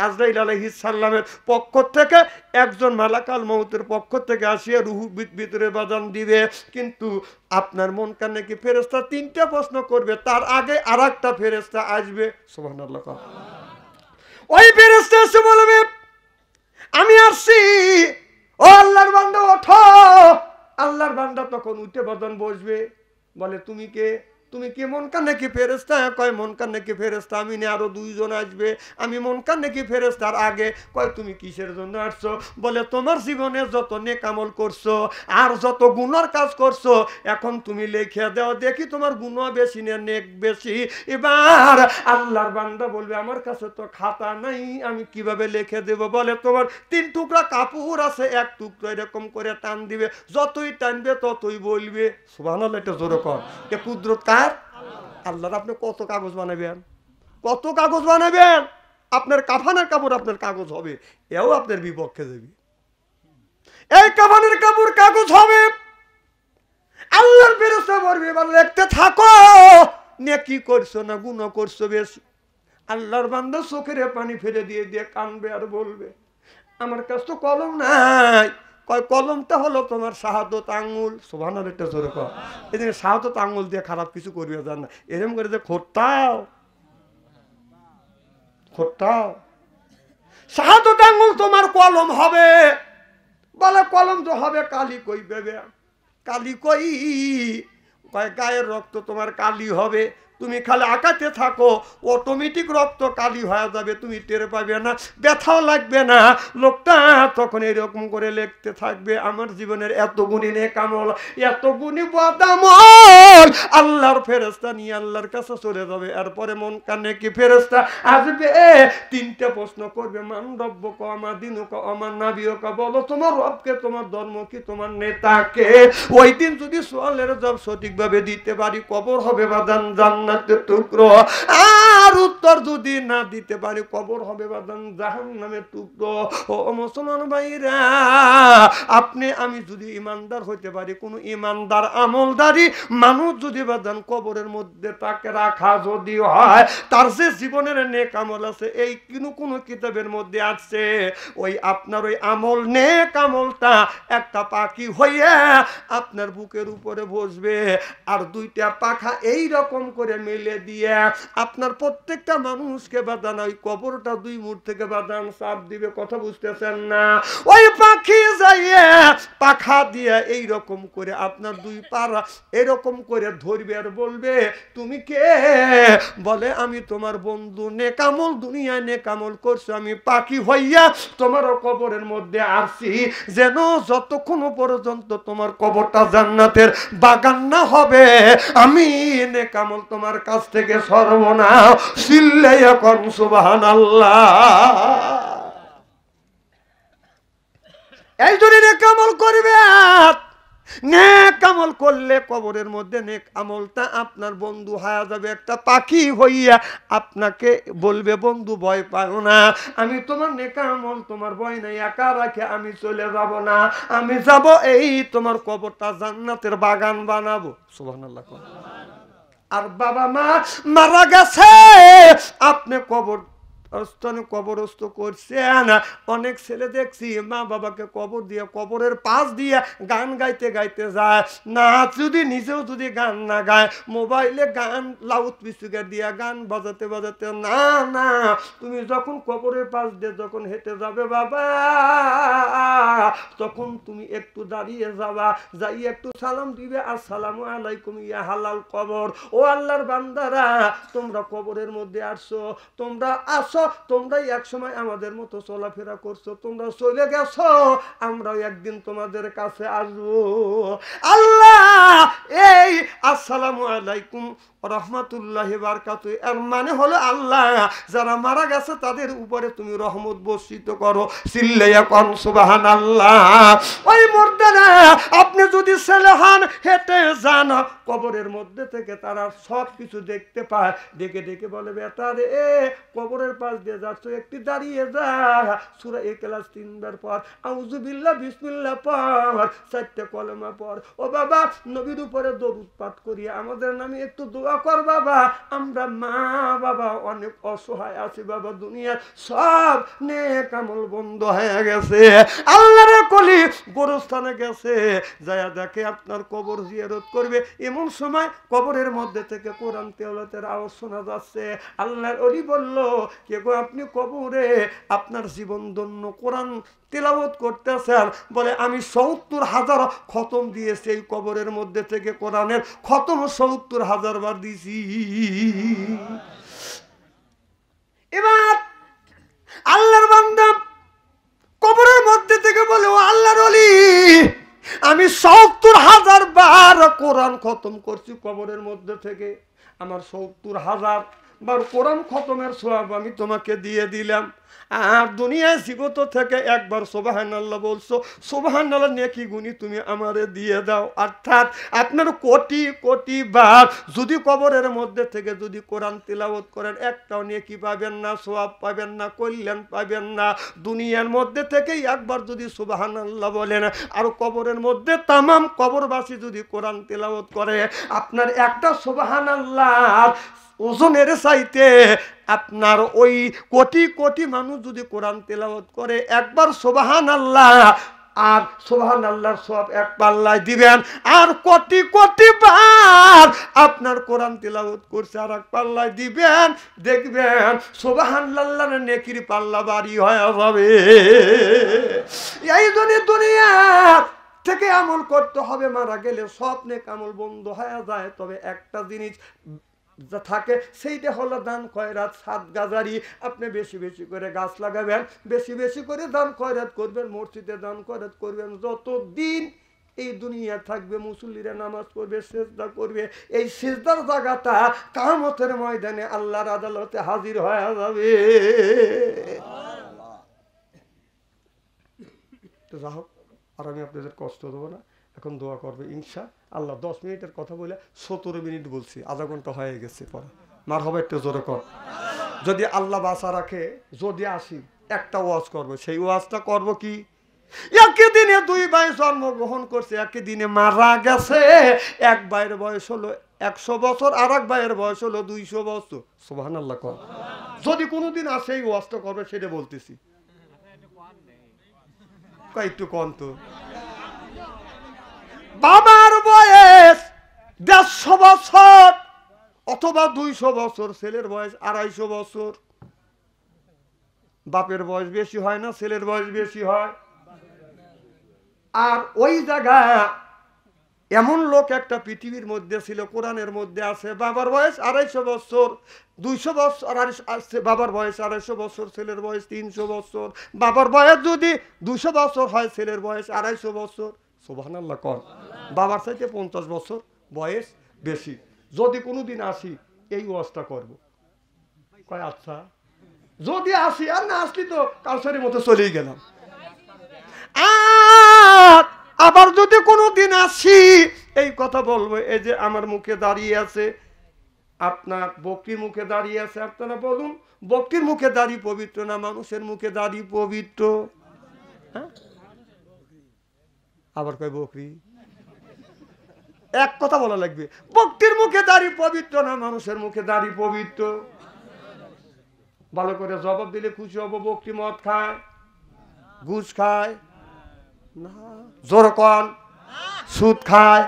আজরাইল আলাইহিস সালামের পক্ষ থেকে একজন মালাকাল মউতের পক্ষ থেকে আসিয়া রুহু ভিতরে বাজান দিবে। কিন্তু আপনার মন কানে কি ফেরেশতা 3টা প্রশ্ন করবে, তার আগে আরেকটা ফেরেশতা আসবে। সুবহানাল্লাহ। ওই ফেরেশতা এসে বলবে আমি আসছি, ও আল্লাহর বান্দা ওঠো। আল্লাহর বান্দা তখন উঠে বদন বসবে, বলে তুমি কে? তুমি কি মন কানে কি ফেরেশতা? কয় মন কানে কি ফেরেশতা আমি না, আরো 2 জন আসবে। আমি মন কানে কি ফেরেশতার আগে। কয় তুমি কিসের জন্য আসছো? বলে তোমার জীবনে যত নেক আমল করছো আর যত গুনার কাজ করছো, এখন তুমি লিখে দাও দেখি তোমার গুনাহ বেশি না নেক বেশি। এবার আল্লাহর বান্দা বলবে আমার কাছে তো খাতা নাই, আমি কিভাবে লিখে দেব? বলে তোমার 3 টুকরা কাপড় আছে, 1 টুকরা এরকম করে টান দিবে, যতই টানবে ততই বলবে। সুবহানাল্লাহ। এটা জোরে কর। এ কুদরত কার? আল্লাহর। আপনি কত কাগজ বানাবেন? কত কাগজ বানাবেন? আপনার কাফানের কাপড় আপনার কাগজ হবে, এও আপনার বিপক্ষে যাবে। এই কাফানের কাপড় কাগজ হবে, আল্লাহর ফেরেশতা বলবে এবার লিখতে থাকো, নেকি করছো না গুনাহ করছো বেশি। আল্লাহর বান্দা চোখের পানি ফেলে দিয়ে দিয়ে কানবে আর বলবে আমার কাছে তো কলম নাই। কয় কলমটা হলো তোমার শাহাদত আঙ্গুল। সুবহানাল্লাহ, একটা জোরে কর। এই যে শাহাদত আঙ্গুল দিয়ে খারাপ কিছু করবে জান না, এরকম করে যে খোঁটাও খোঁটাও, শাহাদত আঙ্গুল তোমার কলম হবে। বলে কলম তো হবে কালি কই বেবে, কালি কই? কয় গায়ের রক্ত তোমার কালি হবে, তুমি খালি আঁকাতে থাকো, অটোমেটিক রক্ত কালি হয়ে যাবে, তুমি টের পাবে না, ব্যথাও লাগবে না। লোকটা তখন এরকম করে লিখতে থাকবে আমার জীবনের এত গুণী নেক আমল, এত গুণী বদামল। আল্লাহর ফেরেশতা নিয়ে আল্লাহর কাছে চলে যাবে। এরপরে মন কানে কি ফেরেশতা আসবে, তিনটা প্রশ্ন করবে মান রব্বুকা ওমা দীনুকা ওমা নাবিয়ুকা, বলো তোমার রবকে, তোমার ধর্ম কি, তোমার নেতাকে। ওই দিন যদি সোয়ালের জবাব সঠিকভাবে দিতে পারি, কবর হবে বাদান জান্নাতের টুকরো। আর উত্তর যদি না দিতে পারি, কবর হবে বাদান জাহান্নামের টুকরো। ও মুসলমান ভাইরা, আপনি আমি যদি ইমানদার হইতে পারি, কোন ইমানদার আমলদারি মানুষ যদি বাদান কবরের মধ্যে তাকে রাখা যদি হয়, তার যে জীবনের নেক আমল আছে, এই কোন কিতাবের মধ্যে আছে, ওই আপনার ওই আমল নেক আমলটা একটা পাখি হইয়া আপনার বুকের উপরে বসবে, আর দুইটা পাখা এই রকম করে মিলে দিয়ে আপনার প্রত্যেকটা মানুষকে বাদান ওই কবরটা দুই মুঠ থেকে বাদান চাপ দিবে। কথা বুঝতেছেন না? ওই পাখি যাইয়া পাখা দিয়ে এই রকম করে আপনার দুই পাড়া এরকম করে ধরবে আর বলবে তুমি কে? বলে আমি তোমার বন্ধু, নেকামল দুনিয়ায় নেকামল করছো, আমি পাখি হইয়া তোমার কবরের মধ্যে আসছি, যেন যতক্ষণ পর্যন্ত তোমার কবরটা জান্নাতের বাগান না হবে আমি নেকামল তোমার কাছ থেকে সরব না। চিল্লাইয়া কোন সুবহানাল্লাহ। এই জন্য নেকামল করবে, নেক আমল করলে কবরের মধ্যে নেক আমলটা আপনার বন্ধু হয়ে যাবে, একটা পাখি হইয়া আপনাকে বলবে বন্ধু ভয় পাও না, আমি তোমার নেক আমল তোমার ভয় নাই, একা রাখে আমি চলে যাব না, আমি যাব এই তোমার কবরটা জান্নাতের বাগান বানাবো। সুবহানাল্লাহ। আর বাবা মা মারা গেছে, আপনি কবরস্থ করছেন। অনেক ছেলে দেখছি মা বাবাকে কবর দিয়ে কবরের পাশ দিয়ে গান গাইতে গাইতে যায় না, যদি নিজেও যদি গান না গায়, মোবাইলে গান লাউড স্পিকার দিয়ে গান বাজাতে বাজাতে, না না, তুমি যখন কবরের পাশ দিয়ে যখন হেঁটে যাবে বাবা, তখন তুমি একটু দাঁড়িয়ে যাবা, যাই একটু সালাম দিবে, আসসালামু আলাইকুম ইয়া হালাল কবর। ও আল্লাহর বান্দারা, তোমরা কবরের মধ্যে আসছো, তোমরা আসো, তোমরাই এক সময় আমাদের মতো চলাফেরা করছো, তোমরা চলে গেছো, আমরাও একদিন তোমাদের কাছে আসবো। আল্লাহ এই আসসালামু আলাইকুম রহমতুল্লাহি বারাকাতুহু এর মানে হলো আল্লাহ যারা মারা গেছে তাদের উপরে তুমি রহমত বর্ষিত করো। চিল্লাইয়া কোন সুবহানাল্লাহ। ওই মুর্দারা, আপনি যদি ছেলে হন, হেঁটে যান, কবরের মধ্যে থেকে তারা সব কিছু দেখতে পায়, ডেকে ডেকে বলে বেটা রে, কবরের পাশ দিয়ে যাচ্ছ, একটু দাঁড়িয়ে যা, সূরা ইখলাস 3 বার পর, আউযু বিল্লাহ বিসমিল্লাহ পর, 4টা কলেমা পর, ও বাবা নবীর উপরে দরুদ পাঠ করিয়া আমাদের নামে একটু দোয়া কর বাবা, আমরা মা বাবা অনেক অসহায় আছি বাবা, দুনিয়ার সব নেক আমল বন্ধ হয়ে গেছে। আল্লাহর কলি গোরস্থানে গেছে, যায়া দেখে আপনার কবর জিয়ারত করবে, এমন সময় কবরের মধ্যে থেকে কোরআন তেলাওয়াতের আওয়াজ শোনা যাচ্ছে। আল্লাহর ওলি বলল, কে গো আপনি কবরে আপনার জীবন ধন্য কোরআন তেলাওয়াত করতেছেন? বলে আমি ৭০,০০০ খতম দিয়েছি, এই কবরের মধ্যে থেকে কোরআনের খতম ৭০,০০০ বার দিছি। এবার আল্লাহর বান্দা কবরের মধ্যে থেকে বলে, ও আল্লাহর ওলি, আমি ৭০,০০০ বার কোরআন খতম করছি কবরের মধ্যে থেকে, আমার 70,000 বার কোরআন খতমের সওয়াব আমি তোমাকে দিয়ে দিলাম। আর দুনিয়ায় জীবত থেকে একবার সুবহানাল্লাহ বলছো, সুবহানাল্লাহ নেকি গুনি তুমি আমারে দিয়ে দাও। অর্থাৎ আপনার কোটি কোটি বার যদি কবরের মধ্যে থেকে যদি কোরআন তিলাওয়াত করেন একটাও নেকি পাবেন না, সওয়াব পাবেন না, কল্যাণ পাবেন না। দুনিয়ার মধ্যে থেকেই একবার যদি সুবহানাল্লাহ বলেন আর কবরের মধ্যে তামাম কবরবাসী যদি কোরআন তিলাওয়াত করে, আপনার একটা সুবহানাল্লাহ ওজনের চাইতে আপনার ওই কোটি কোটি মানুষ যদি কোরআন তেলাওয়াত করে একবার সুবহানাল্লাহ, আর সুবহানাল্লাহর সওয়াব এক পাল্লায় দিবেন। আর কোটি কোটি বার আপনার কোরআন তেলাওয়াত করছে আর এক পাল্লায় দিবেন, দেখবেন সুবহানাল্লাহর নেকির পাল্লা ভারী হয়ে যাবে। এই জন্য দুনিয়া থেকে আমল করতে হবে, মারা গেলে সব নেক আমল বন্ধ হয়ে যায়। তবে একটা জিনিস যা থাকে সেইটা হলো দান খয়রাত সাদকা জারি। আপনি বেশি বেশি করে গাছ লাগাবেন, বেশি বেশি করে দান খয়রাত করবেন, মসজিদে দান খয়রাত করবেন। যতদিন এই দুনিয়া থাকবে মুসল্লিরা নামাজ পড়বে, সিজদা করবে। এই সিজদার জায়গাটা কিয়ামতের ময়দানে আল্লাহর আদালতে হাজির হয়ে যাবে। তো যা হোক, আর আমি আপনাদের কষ্ট দেবো না, এখন দোয়া করবে ইনশা আল্লাহ। 10 মিনিটের কথা বলে 17 মিনিট বলছি, আধা ঘন্টা হয়ে গেছে। পরে মার হবে একটু জোরে কর। যদি আল্লাহ বাঁচা রাখে, যদি আসি একটা ওয়াজ করবো। সেই ওয়াজটা করবো কি, একই দিনে 2 ভাই জন্মগ্রহণ করছে, একই দিনে মারা গেছে। এক ভাইয়ের বয়স হলো 100 বছর, আর এক ভাইয়ের বয়স হলো 200 বছর। সুবহানাল্লাহ কর। যদি কোনোদিন আসে এই ওয়াজটা করবে, সেটা বলতেছি। একটু কম তো। বাবার বয়স 150 বছর অথবা 200 বছর, ছেলের বয়স 250 বছর। বাপের বয়স বেশি হয় না, ছেলের বয়স বেশি হয়। আর ওই জায়গা এমন লোক একটা পৃথিবীর মধ্যে ছিল, কোরআনের মধ্যে আছে, বাবার বয়স 250 বছর, 200 বছর আসছে, বাবার বয়স 250 বছর, ছেলের বয়স 300 বছর। বাবার বয়স যদি 200 বছর হয়, ছেলের বয়স 250 বছর। সুবহানাল্লাহ কর। বাবার চাইতে 50 বছর বয়স বেশি। যদি কোনোদিন আসি এই ওয়াজটা করব। কয় আচ্ছা, যদি আসি, আর না আসলি তো কালসারের মতো চলেই গেলাম। আর আবার যদি কোনোদিন আসি এই কথা বলবো, এই যে আমার মুখে দাঁড়িয়ে আছে, আপনার বক্তির মুখে দাঁড়িয়ে আছে, আপনারা বলুন বক্তির মুখে দাঁড়িয়ে পবিত্র না মানুষের মুখে দাঁড়িয়ে পবিত্র? হ্যাঁ, আবার কয় বকরি। এক কথা বলা লাগবে, বক্তির মুখে দাঁড়িয়ে পবিত্র না মানুষের মুখে দাঁড়িয়ে পবিত্র? ভালো করে জবাব দিলে খুশি হব। বক্তি মদ খায়, ঘুষ খায় না, জোর কন সুদ খায়।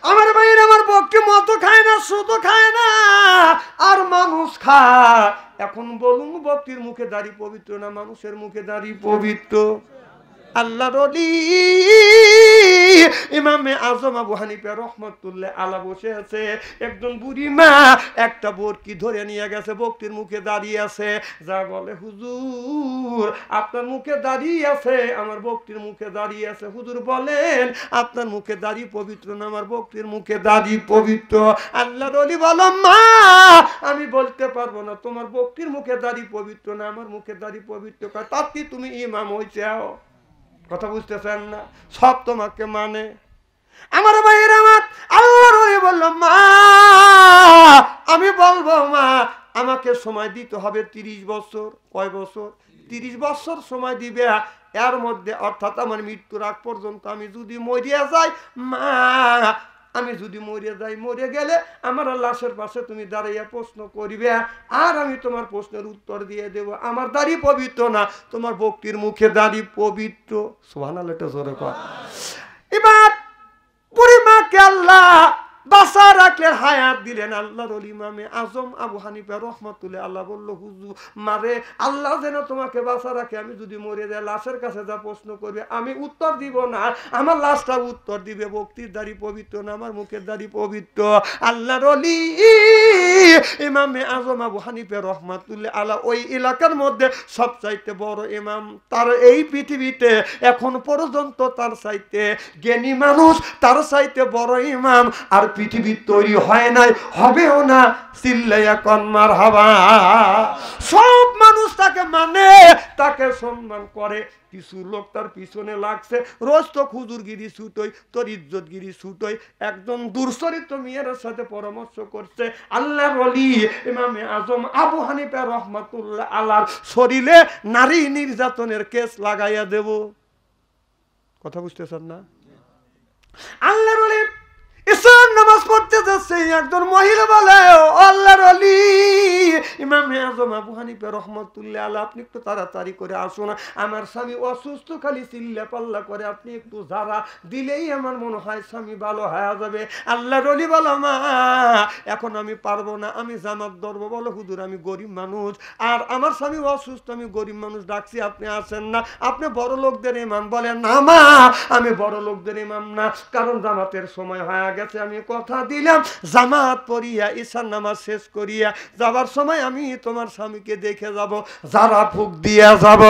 আমার ভাইয়ের, আমার বক্তি মদ খায় না, সুদ খায় না, আর মানুষ খায়। এখন বলুন বক্তির মুখে দাঁড়িয়ে পবিত্র না মানুষের মুখে দাঁড়িয়ে পবিত্র? আল্লাহর ওলি ইমামে আজম আবু হানিফা রাহমাতুল্লাহ আলাইহি বসে আছে। একজন বুড়ি মা একটা বরকি ধরে নিয়ে গেছে, বক্তির মুখে দাঁড়িয়ে আছে। যা বলে, হুজুর আপনার মুখে দাঁড়িয়ে আছে, আমার বক্তির মুখে দাঁড়িয়ে আছে। হুজুর বলেন আপনার মুখে দাঁড়িয়ে পবিত্র না আমার বক্তির মুখে দাঁড়িয়ে পবিত্র? আল্লাহর ওলি বলো, মা আমি বলতে পারবো না তোমার বক্তির মুখে দাঁড়িয়ে পবিত্র না আমার মুখে দাঁড়িয়ে পবিত্র। তাতে তুমি ইমাম হইছে। কথা বুঝতেছেন না? সব তোমাকে মানে। আমার ভাইয়ের, আমার আল্লাহর ওলি বলল, মা আমি বলবো মা আমাকে সময় দিতে হবে 30 বছর। কয় বছর? 30 বছর সময় দিবে। এর মধ্যে অর্থাৎ আমার মৃত্যুর আগ পর্যন্ত আমি যদি মরিয়া যাই, মা আমি যদি মরে যাই, মরে গেলে আমার লাশের পাশে তুমি দাঁড়াইয়া প্রশ্ন করিবে, আর আমি তোমার প্রশ্নের উত্তর দিয়ে দেব। আমার দাড়ি পবিত্র না, তোমার বক্তির মুখে দাড়ি পবিত্র। সুবহানাল্লাহ, এটা জোরে কর। এবার বুড়ি মাকে আল্লাহ বাঁচা রাখলেন, হায়াত দিলেন। আল্লাহর ওলি ইমামে আজম আবু হানিফা রাহমাতুল্লাহ আল্লাহ বলল, হুজুর মারে আল্লাহ যেন তোমাকে বাঁচা রাখে, আমি যদি মরে যাই লাশের কাছে যা প্রশ্ন করবে আমি উত্তর দিব না, আমার লাশটা উত্তর দিবে। বক্তির দাড়ি পবিত্র না আমার মুখের দাড়ি পবিত্র? আল্লাহর ওলি ইমামে আজম আবু হানিফা রহমাতুল্লাহ আলাইহি ওই এলাকার মধ্যে সবচাইতে বড় ইমাম। তার এই পৃথিবীতে এখন পর্যন্ত তার চাইতে জ্ঞানী মানুষ, তার চাইতে বড় ইমাম আর পৃথিবী তৈরি হয় নাই, হবেও না। চিল্লাইয়া কোন মারহাবা। সব মানুষ তাকে মানে, তাকে সম্মান করে। কিছু লোক তার পিছনে লাগছে, রোজ তো হুজুরগিরি ছুটোই, তোর ইজ্জতগিরি ছুটোই। একজন দুর্চরিত্র মেয়ের সাথে পরামর্শ করছে আল্লাহর ওলি ইমামে আজম আবু হানিফা রহমাতুল্লাহ আলাইহির শরীরে নারী নির্যাতনের কেস লাগাইয়া দেব। কথা বুঝতেছেন না? আল্লাহর ওলি ঈশার নামাজ পড়তে যাচ্ছে, একজন মহিলা বলে আল্লাহর ওলি ইমামে আজম আবু হানিফা রহমাতুল্লাহ আলাইহি আপনি একটু তাড়াতাড়ি করে আসুন, আমার স্বামী অসুস্থ, খালি চিল্লা পাল্লা করে, আপনি একটু যারা দিলেই আমার মনে হয় স্বামী ভালো হয়ে যাবে। আল্লাহর ওলি বলো মা এখন আমি পারবো না, আমি জামাত ধরবো। বলো হুজুর আমি গরিব মানুষ আর আমার স্বামী অসুস্থ, আমি গরিব মানুষ ডাকছি, আপনি আসেন না, আপনি বড় লোকদের ইমাম। বলে না মা আমি বড় লোকদের ইমাম না, কারণ জামাতের সময় হয়ে গেছে, আমি কথা দিলাম জামাত পড়িয়া ঈশার নামাজ শেষ করিয়া যাবার সময় আমি তোমার স্বামীকে দেখে যাব, যারা ফুক দিয়া যাব।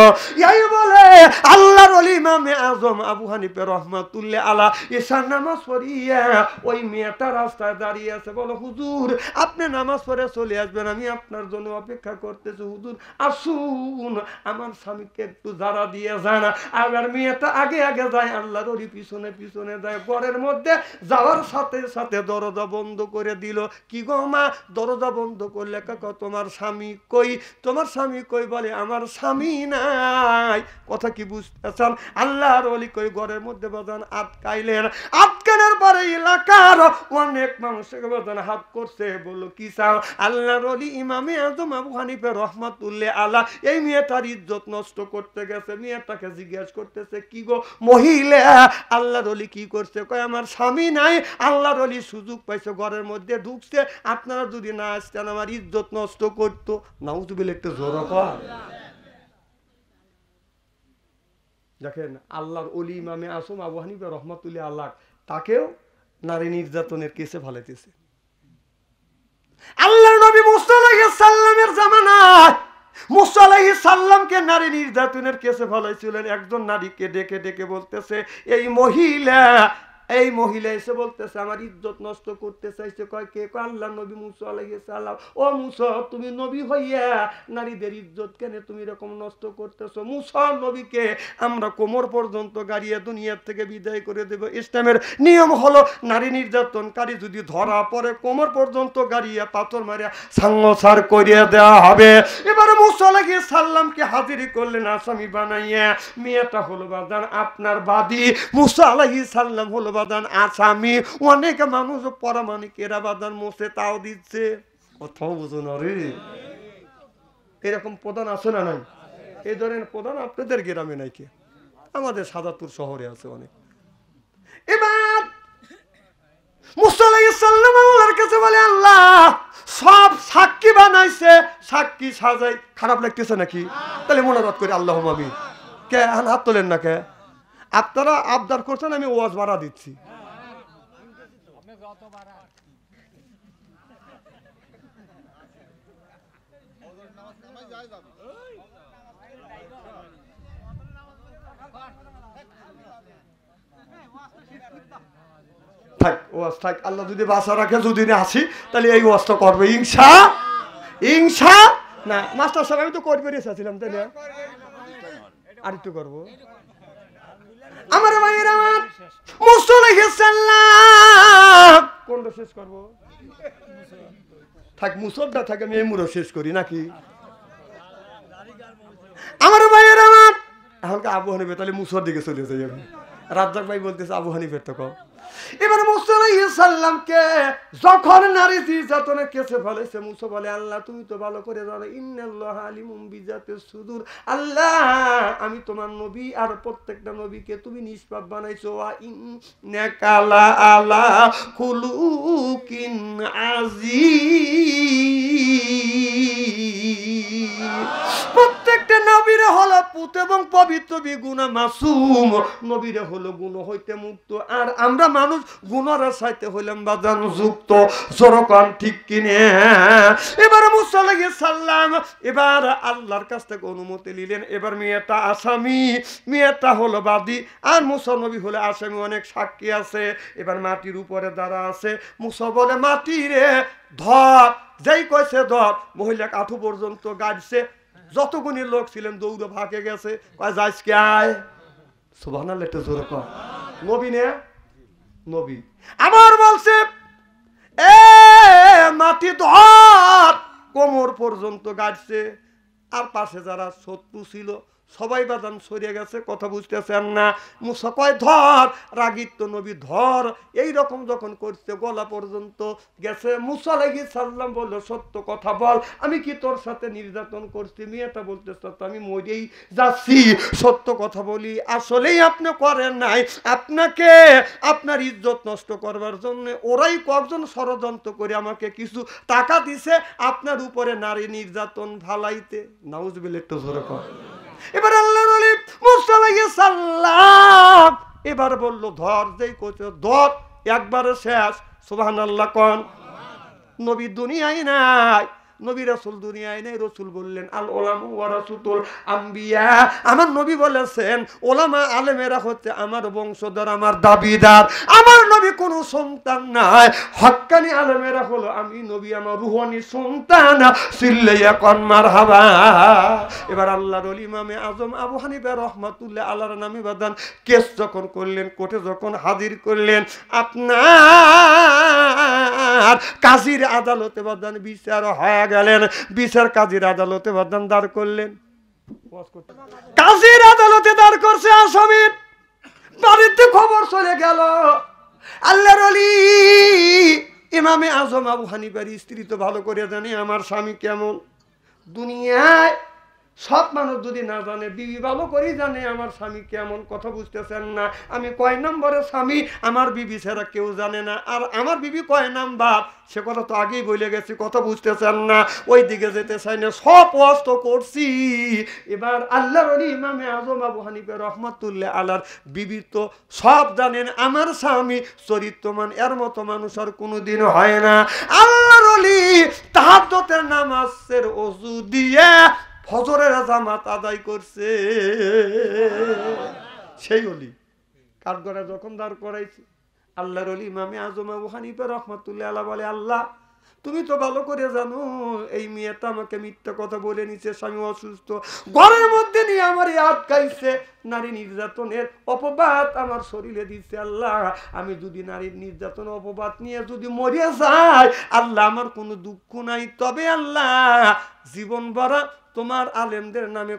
এই বলে আল্লাহর ওলি ইমামে আজম আবু হানিফা রহমাতুল্লাহ আলাইহি ঈশার নামাজ পড়িয়া ওই মেয়েটা রাস্তায় দাঁড়িয়ে আছে। বলো হুজুর আপনি নামাজ পড়ে চলে আসবেন, আমি আপনার জন্য অপেক্ষা করতেছি, হুজুর আসুন আমার স্বামীকে একটু যারা দিয়ে যান। আবার মেয়েটা আগে আগে যায়, আল্লাহর ওলি পিছনে পিছনে যায়। ঘরের মধ্যে যাওয়ার সাথে সাথে দরজা বন্ধ করে দিল। কি গো মা দরজা বন্ধ করলে? কাকা তোমার স্বামী কই? তোমার স্বামী কই? বলে আমার স্বামী নাই। কথা কি বুঝতেছেন? আল্লাহর ওলি কই ঘরের মধ্যে বাজান আটকাইলেন। আটকানোর পরে এলাকার অনেক মানুষকে বাজান হাত করছে, বললো কি চাও? আল্লাহর ওলি ইমামে আজম আবু হানিফা রহমাতুল্লাহ আলাইহি এই মেয়েটার ইজ্জত নষ্ট করতে গেছে। মেয়েটাকে জিজ্ঞাসা করতেছে কি গো মহিলা আল্লাহর ওলি কি করছে? কয় আমার স্বামী নাই, আল্লাহর ওলি সুযোগ পাইছে ঘরের মধ্যে ঢুকছে, আপনারা যদি না আসতেন আমার ইজ্জত নষ্ট করতো। নাউজুবিল্লাহ একটু জোর কর। দেখেন আল্লাহর ওলি ইমামে আজম আবু হানিফা রহমাতুল্লাহ আলাইহি তাকেও নারী নির্যাতনের কেসে ফেলাইতেছে। আল্লাহর নবী মুসা আলাইহিস সালামের জামানায় মুসা আলাইহিস সালামকে নারী নির্যাতনের কেসে ফেলাইছিলেন। একজন নারীকে ডেকে ডেকে বলতেছে এই মহিলা এসে বলতেছে আমার ইজ্জত নষ্ট করতে চাইছে। কয় কে? কয় আল্লাহর নবী মুসা আলাইহিস সালাম। ও মুসা তুমি নবী হইয়া নারীদের ইজ্জত কেন তুমি এরকম নষ্ট করতেছো? মুসা নবীকে আমরা কোমর পর্যন্ত গাড়িয়ে দুনিয়ার থেকে বিদায় করে দেব। ইসলামের নিয়ম হলো নারী নির্যাতনকারী যদি ধরা পড়ে কোমর পর্যন্ত গাড়িয়ে পাথর মারিয়া সংসার করিয়ে দেওয়া হবে। এবারে মুসা আলাইহিস সালামকে হাজিরি করলেন আসামি বানাইয়া। মেয়েটা হলো বাদান আপনার বাদী, মুসা আলাইহিস সালাম হলো বাদান আসামি। অনেক মানুষ পরামানিকেরা বাদান মোসে তাও দিচ্ছে। কোথাও বুঝো না রে, এরকম প্রধান আছে না নাই? এই ধরনের প্রধান আপনাদের গ্রামে নাই কে? আমাদের সাদাতুর শহরে আছে অনেক। এবার মুসা আলাইহিস সালাম আল্লাহর কাছে বলে আল্লাহ সব সাক্ষী বানাইছে, সাক্ষী সাজাই খারাপ লাগতেছে নাকি? তাহলে মোনাজাত করে আল্লাহুম্মা আমিন। কে হাত তোলেন না কে? আপনারা আবদার করছেন, আমি ওয়াজ বাড়া দিচ্ছি। থাক ওয়াজ থাক, আল্লাহ যদি বাঁচা রাখে, যদি না আসি তাহলে এই ওয়াজটা করবে ইনশা না। মাস্টার সাহেব আমি তো করবে রেখেছিলাম, তাই না? আর একটু করবো। আমার ভাইয়েরা মুসা আলাইহিস সালাম কোনটা শেষ করবো? থাক মুসলটা থাকে, আমি এই মুড়ো শেষ করি নাকি? আমার ভাইয়েরা এখন আবু হানিফা, তাহলে মুসার দিকে চলে যাই আমি। রাজ্জাক ভাই বলতেছে আবু হানিফের তো কম। এবার মুসা আলাইহিস সালামকে যখন নারী নির্যাতনের কেসে ফেলেছে, মুসা বলে আল্লাহ তুমি তো ভালো করে জানো ইন্নাল্লাহা আলিমুম বিজাতিস সুদূর। আল্লাহ আমি তোমার নবী আর প্রত্যেকটা নবীকে তুমি নিষ্পাপ বানাইছো। ওয়া ইন্নাকা লা আলা খুলুকিন আযীম। প্রত্যেকটা নবীর হলো পুতে এবং পবিত্র বিগুনা মাসুম, নবীরা হলো গুণ হইতে মুক্ত, আর আমরা মানুষ গুণরা চাইতে হইলাম বাজান যুক্ত। জোরকান ঠিক কিনে। এবার মুসা আলাইহিস সালাম এবার আল্লাহর কাছ থেকে অনুমতি নিলেন। এবার মেয়েটা আসামি, মেয়েটা হলো বাদী, আর মুসা নবী হলে আসামি, অনেক সাক্ষী আছে। এবার মাটির উপরে দাঁড়া আছে। মুসা বলে মাটি রে ধর, যেই কইছে ধর। মহিলা কাঠু পর্যন্ত গাড়ছে, যতগুনি লোক ছিলেন দৌড়ে ভাগে গেছে। কয় যাইস কে আয়, সুবহানাল্লাহ, একটু জোরে কর। নবী নে নবী আমার বলছে এ মাটি ধর, কোমর পর্যন্ত গাড়ছে। আর পাশে যারা শত্রু ছিল সবাই বাদান সরিয়ে গেছে, কথা বুঝতেছেন না। মুসা কয় ধর, রাগিত নবী ধর। এই রকম যখন করছে গলা পর্যন্ত গেছে। মুসা আলাইহিস সালাম বলল সত্য কথা বল, আমি কি তোর সাথে নির্যাতন করছি? মেয়েটা বলতেছে তো আমি মরেই যাচ্ছি, সত্য কথা বলি আসলেই আপনি করেন নাই, আপনাকে আপনার ইজ্জত নষ্ট করবার জন্য ওরাই কয়েকজন ষড়যন্ত্র করে আমাকে কিছু টাকা দিছে আপনার উপরে নারী নির্যাতন ভালাইতে। নাউজুবিল্লাহ, একটু জোরে কর। এবার আল্লাহর ওলি মুসা আলাইহিস সালাম এবার বলল ধর, যেই কইছে ধর, একবারে শেষ। সুবহানাল্লাহ কোন। নবী দুনিয়ায় নাই, নবী রাসূল দুনিয়ায় নাই। রাসূল বললেন আল উলামা ওয়ারাসাতুল আম্বিয়া। আমার নবী বলেছেন ওলামা আলেমেরা হচ্ছে আমার বংশধর, আমার দাবিদার। আমার নবী কোনো সন্তান নাই, হক্কানি আলেমেরা হলো আমি নবী, আমার রুহানি সন্তান। সিল্লাইয়া কোন মারহাবা। এবার আল্লাহর ওলি ইমামে আজম আবু হানিফা রাহমাতুল্লাহ আলাইহির নামে বাদান কেস যখন করলেন, কোর্টে যখন হাজির করলেন, আপনার কাজীর আদালতে বাদান বিচার হয়ে গেলেন। বিচার কাজীর আদালতে বাদান দাঁড় করলেন। কাজীর আদালতে দাঁড় করছে আসামির, বাড়িতে খবর চলে গেল আল্লাহর ওলি ইমামে আজম আবু হানিফার স্ত্রী তো ভালো করে জানে আমার স্বামী কেমন। দুনিয়ায় সব মানুষ যদি না জানে, বিবি ভালো করেই জানে আমার স্বামী কেমন, কথা বুঝতেছেন না। আমি কয় নম্বরের স্বামী আমার বিবি ছাড়া কেউ জানে না, আর আমার বিবি কয় নাম্বার সে কথা তো আগেই বলে গেছি, কথা বুঝতেছেন না। ওই দিকে যেতে চাই না, সব অস্ত করছি। এবার আল্লাহর ওলি ইমামে আজম আবু হানিফা রাহমাতুল্লাহ আলাইহির বিবি তো সব জানেন আমার স্বামী চরিত্রমান, এর মতো মানুষ আর কোনোদিন হয় না। আল্লাহর ওলি তাহাজ্জুদের নামাজের ওযু দিয়ে ফজরের জামাত আদায় করছে। সেই ওলি কাঠগড়া যখন দাঁড় করাইছে, আল্লাহর ওলি ইমামে আজম আবু হানিফা রাহমাতুল্লাহ আলাইহি বলে আল্লাহ তুমি তো ভালো করে জানো এই মেয়েটা আমাকে মিথ্যা কথা বলে নিছে, স্বামী অসুস্থ, ঘরের মধ্যে নিয়ে আমার আটকাইছে, নারী নির্যাতনের অপবাদ আমার শরীরে দিচ্ছে। আল্লাহ আমি যদি নারীর নির্যাতন অপবাদ নিয়ে যদি মরে যাই, আল্লাহ আমার কোনো দুঃখ নাই, তবে আল্লাহ জীবন ভরা তোমার আলেমদের নামে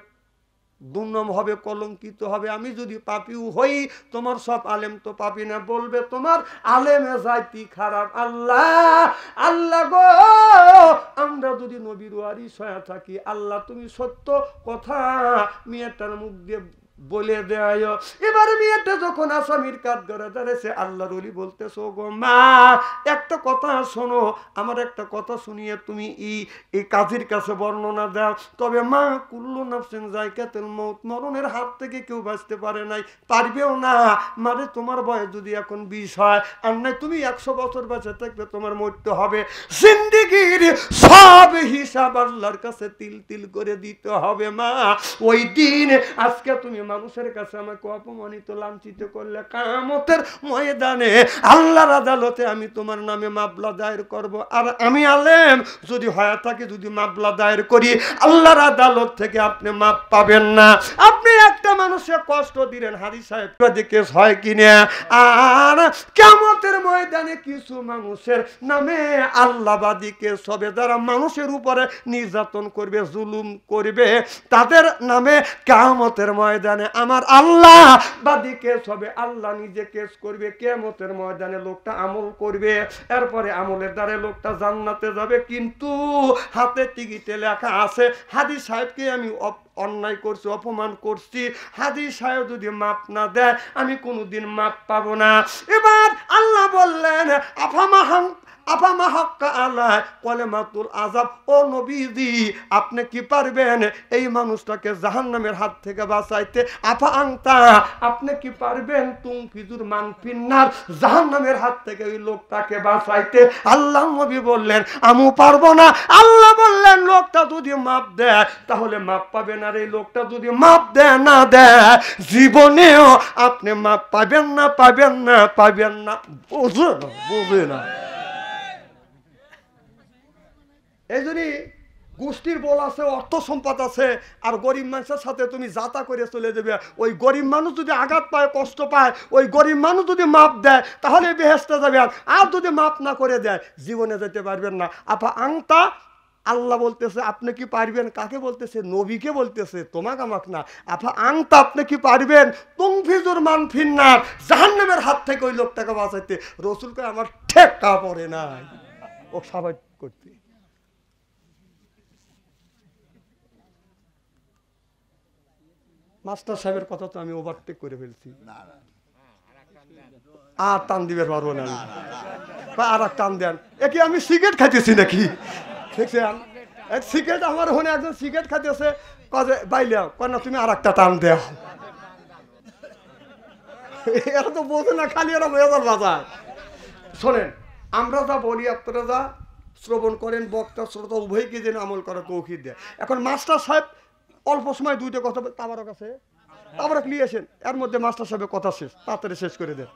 দুর্নাম হবে, কলঙ্কিত হবে। আমি যদি পাপীও হই, তোমার সব আলেম তো পাপী না, বলবে তোমার আলেমে জাতি খারাপ। আল্লাহ আল্লাহ গো, আমরা যদি নবীর ওয়ারিস হয়ে থাকি, আল্লাহ তুমি সত্য কথা মেয়েটার মুখ দিয়ে বলে দেয়। এবার মেয়েটা যখন আসামির কাঠগড়ায় দাঁড়িয়েছে, আল্লাহর ওলি বলতেছে গো মা একটা কথা শোনো, আমার একটা কথা শুনিয়ে তুমি এই কাজীর কাছে বর্ণনা দাও। তবে মা কুল্লু নাফসিন যায়কাতুল মউত, মরণের হাত থেকে কেউ বাঁচতে পারে নাই, পারবেও না। মানে তোমার বয়স যদি এখন 20 হয়, আর নাই তুমি 100 বছর বেঁচে থাকবে, তোমার মরতে হবে। জিন্দেগির সব হিসাব আল্লাহর কাছে তিল তিল করে দিতে হবে মা। ওই দিন আজকে তুমি মানুষের কাছে আমাকে অপমানিত লাঞ্ছিত করলে, কিয়ামতের ময়দানে আল্লাহর আদালতে আমি তোমার নামে মামলা দায়ের করব। আর আমি আলেম যদি হয়ে থাকে, যদি মামলা দায়ের করি, আল্লাহর আদালত থেকে আপনি মাপ পাবেন না। আপনি একটা মানুষের কষ্ট দিলেন, হাজি সাহেব কেস হয় কিনা। আর কিয়ামতের ময়দানে কিছু মানুষের নামে আল্লাহবাদী কেস হবে, যারা মানুষের উপরে নির্যাতন করবে, জুলুম করবে, তাদের নামে কিয়ামতের ময়দানে আমার আল্লাহ বাদী কেস হবে। আল্লাহ নিজে কেস করবে কিয়ামতের ময়দানে, লোকটা আমল করবে, এরপরে আমলের দ্বারা লোকটা জান্নাতে যাবে। কিন্তু হাতে টিকিটে লেখা আছে হাজি সাহেবকে আমি অন্যায় করছি, অপমান করছি, হাজি সাহেব যদি মাপ না দেয় আমি কোনোদিন মাপ পাবো না। এবার আল্লাহ বললেন আফামা হাক্কা আলাই কলেমাতুল আযাব, ও নবীজি আপনি কি পারবেন এই মানুষটাকে জাহান্নামের হাত থেকে বাঁচাইতে? আফা আনতা, আপনি কি পারবেন তুমফিজুর মান ফিন্নার, জাহান্নামের হাত থেকে ওই লোকটাকে বাঁচাইতে? আল্লাহ নবী বললেন আমি পারবো না। আল্লাহ বললেন লোকটা যদি মাপ দেয় তাহলে মাপ পাবেন, আর এই লোকটা যদি মাপ দেয় না দেয় জীবনেও আপনি মাপ পাবেন না, পাবেন না, পাবেন না। বুঝে না, বুঝে না। এই জন্যই গোষ্ঠীর বল আছে, অর্থ সম্পদ আছে, আর গরিব মানুষের সাথে তুমি যাতা করে চলে যাবে। ওই গরিব মানুষ যদি আঘাত পায়, কষ্ট পায়, ওই গরিব মানুষ যদি মাপ দেয় তাহলে বেহেশতে যাবেন, আর যদি মাপ না করে দেয় জীবনে যেতে পারবেন না। আপা আংতা, আল্লাহ বলতেছে আপনি কি পারবেন? কাকে বলতেছে? নবীকে বলতেছে, তোমাকে আমাকে না। আপা আংতা, আপনি কি পারবেন তুমফিজুর মান ফিন্নার, জাহান্নামের হাত থেকে ওই লোকটাকে বাঁচাইতে? রসুলকে আমার ঠেকা পড়ে নাই ও স্বাভাবিক করতে। মাস্টার সাহেবের কথা তো আমি ওভারটেক করে ফেলছি, আর টান দিবে পারবো না, আর এক টান দেন। একে আমি সিগারেট খাইতেছি নাকি? দেখছেন সিগারেট আমার ওখানে একজন সিগারেট খাইতেছে, কাজে বাইলে না তুমি আর একটা টান দেও। এরা তো বোঝে না, খালি এরা মেজাল বাজায়। শোনেন, আমরা যা বলি আপনারা যা শ্রবণ করেন, বক্তা শ্রোতা উভয়কে যেন আমল করা তৌফিক দেয়। এখন মাস্টার সাহেব অল্প সময় দুইটা কথা তাবারক আছে, তাবারক নিয়ে আসেন, এর মধ্যে মাস্টার সাহেবের কথা শেষ, তাড়াতাড়ি শেষ করে দেন।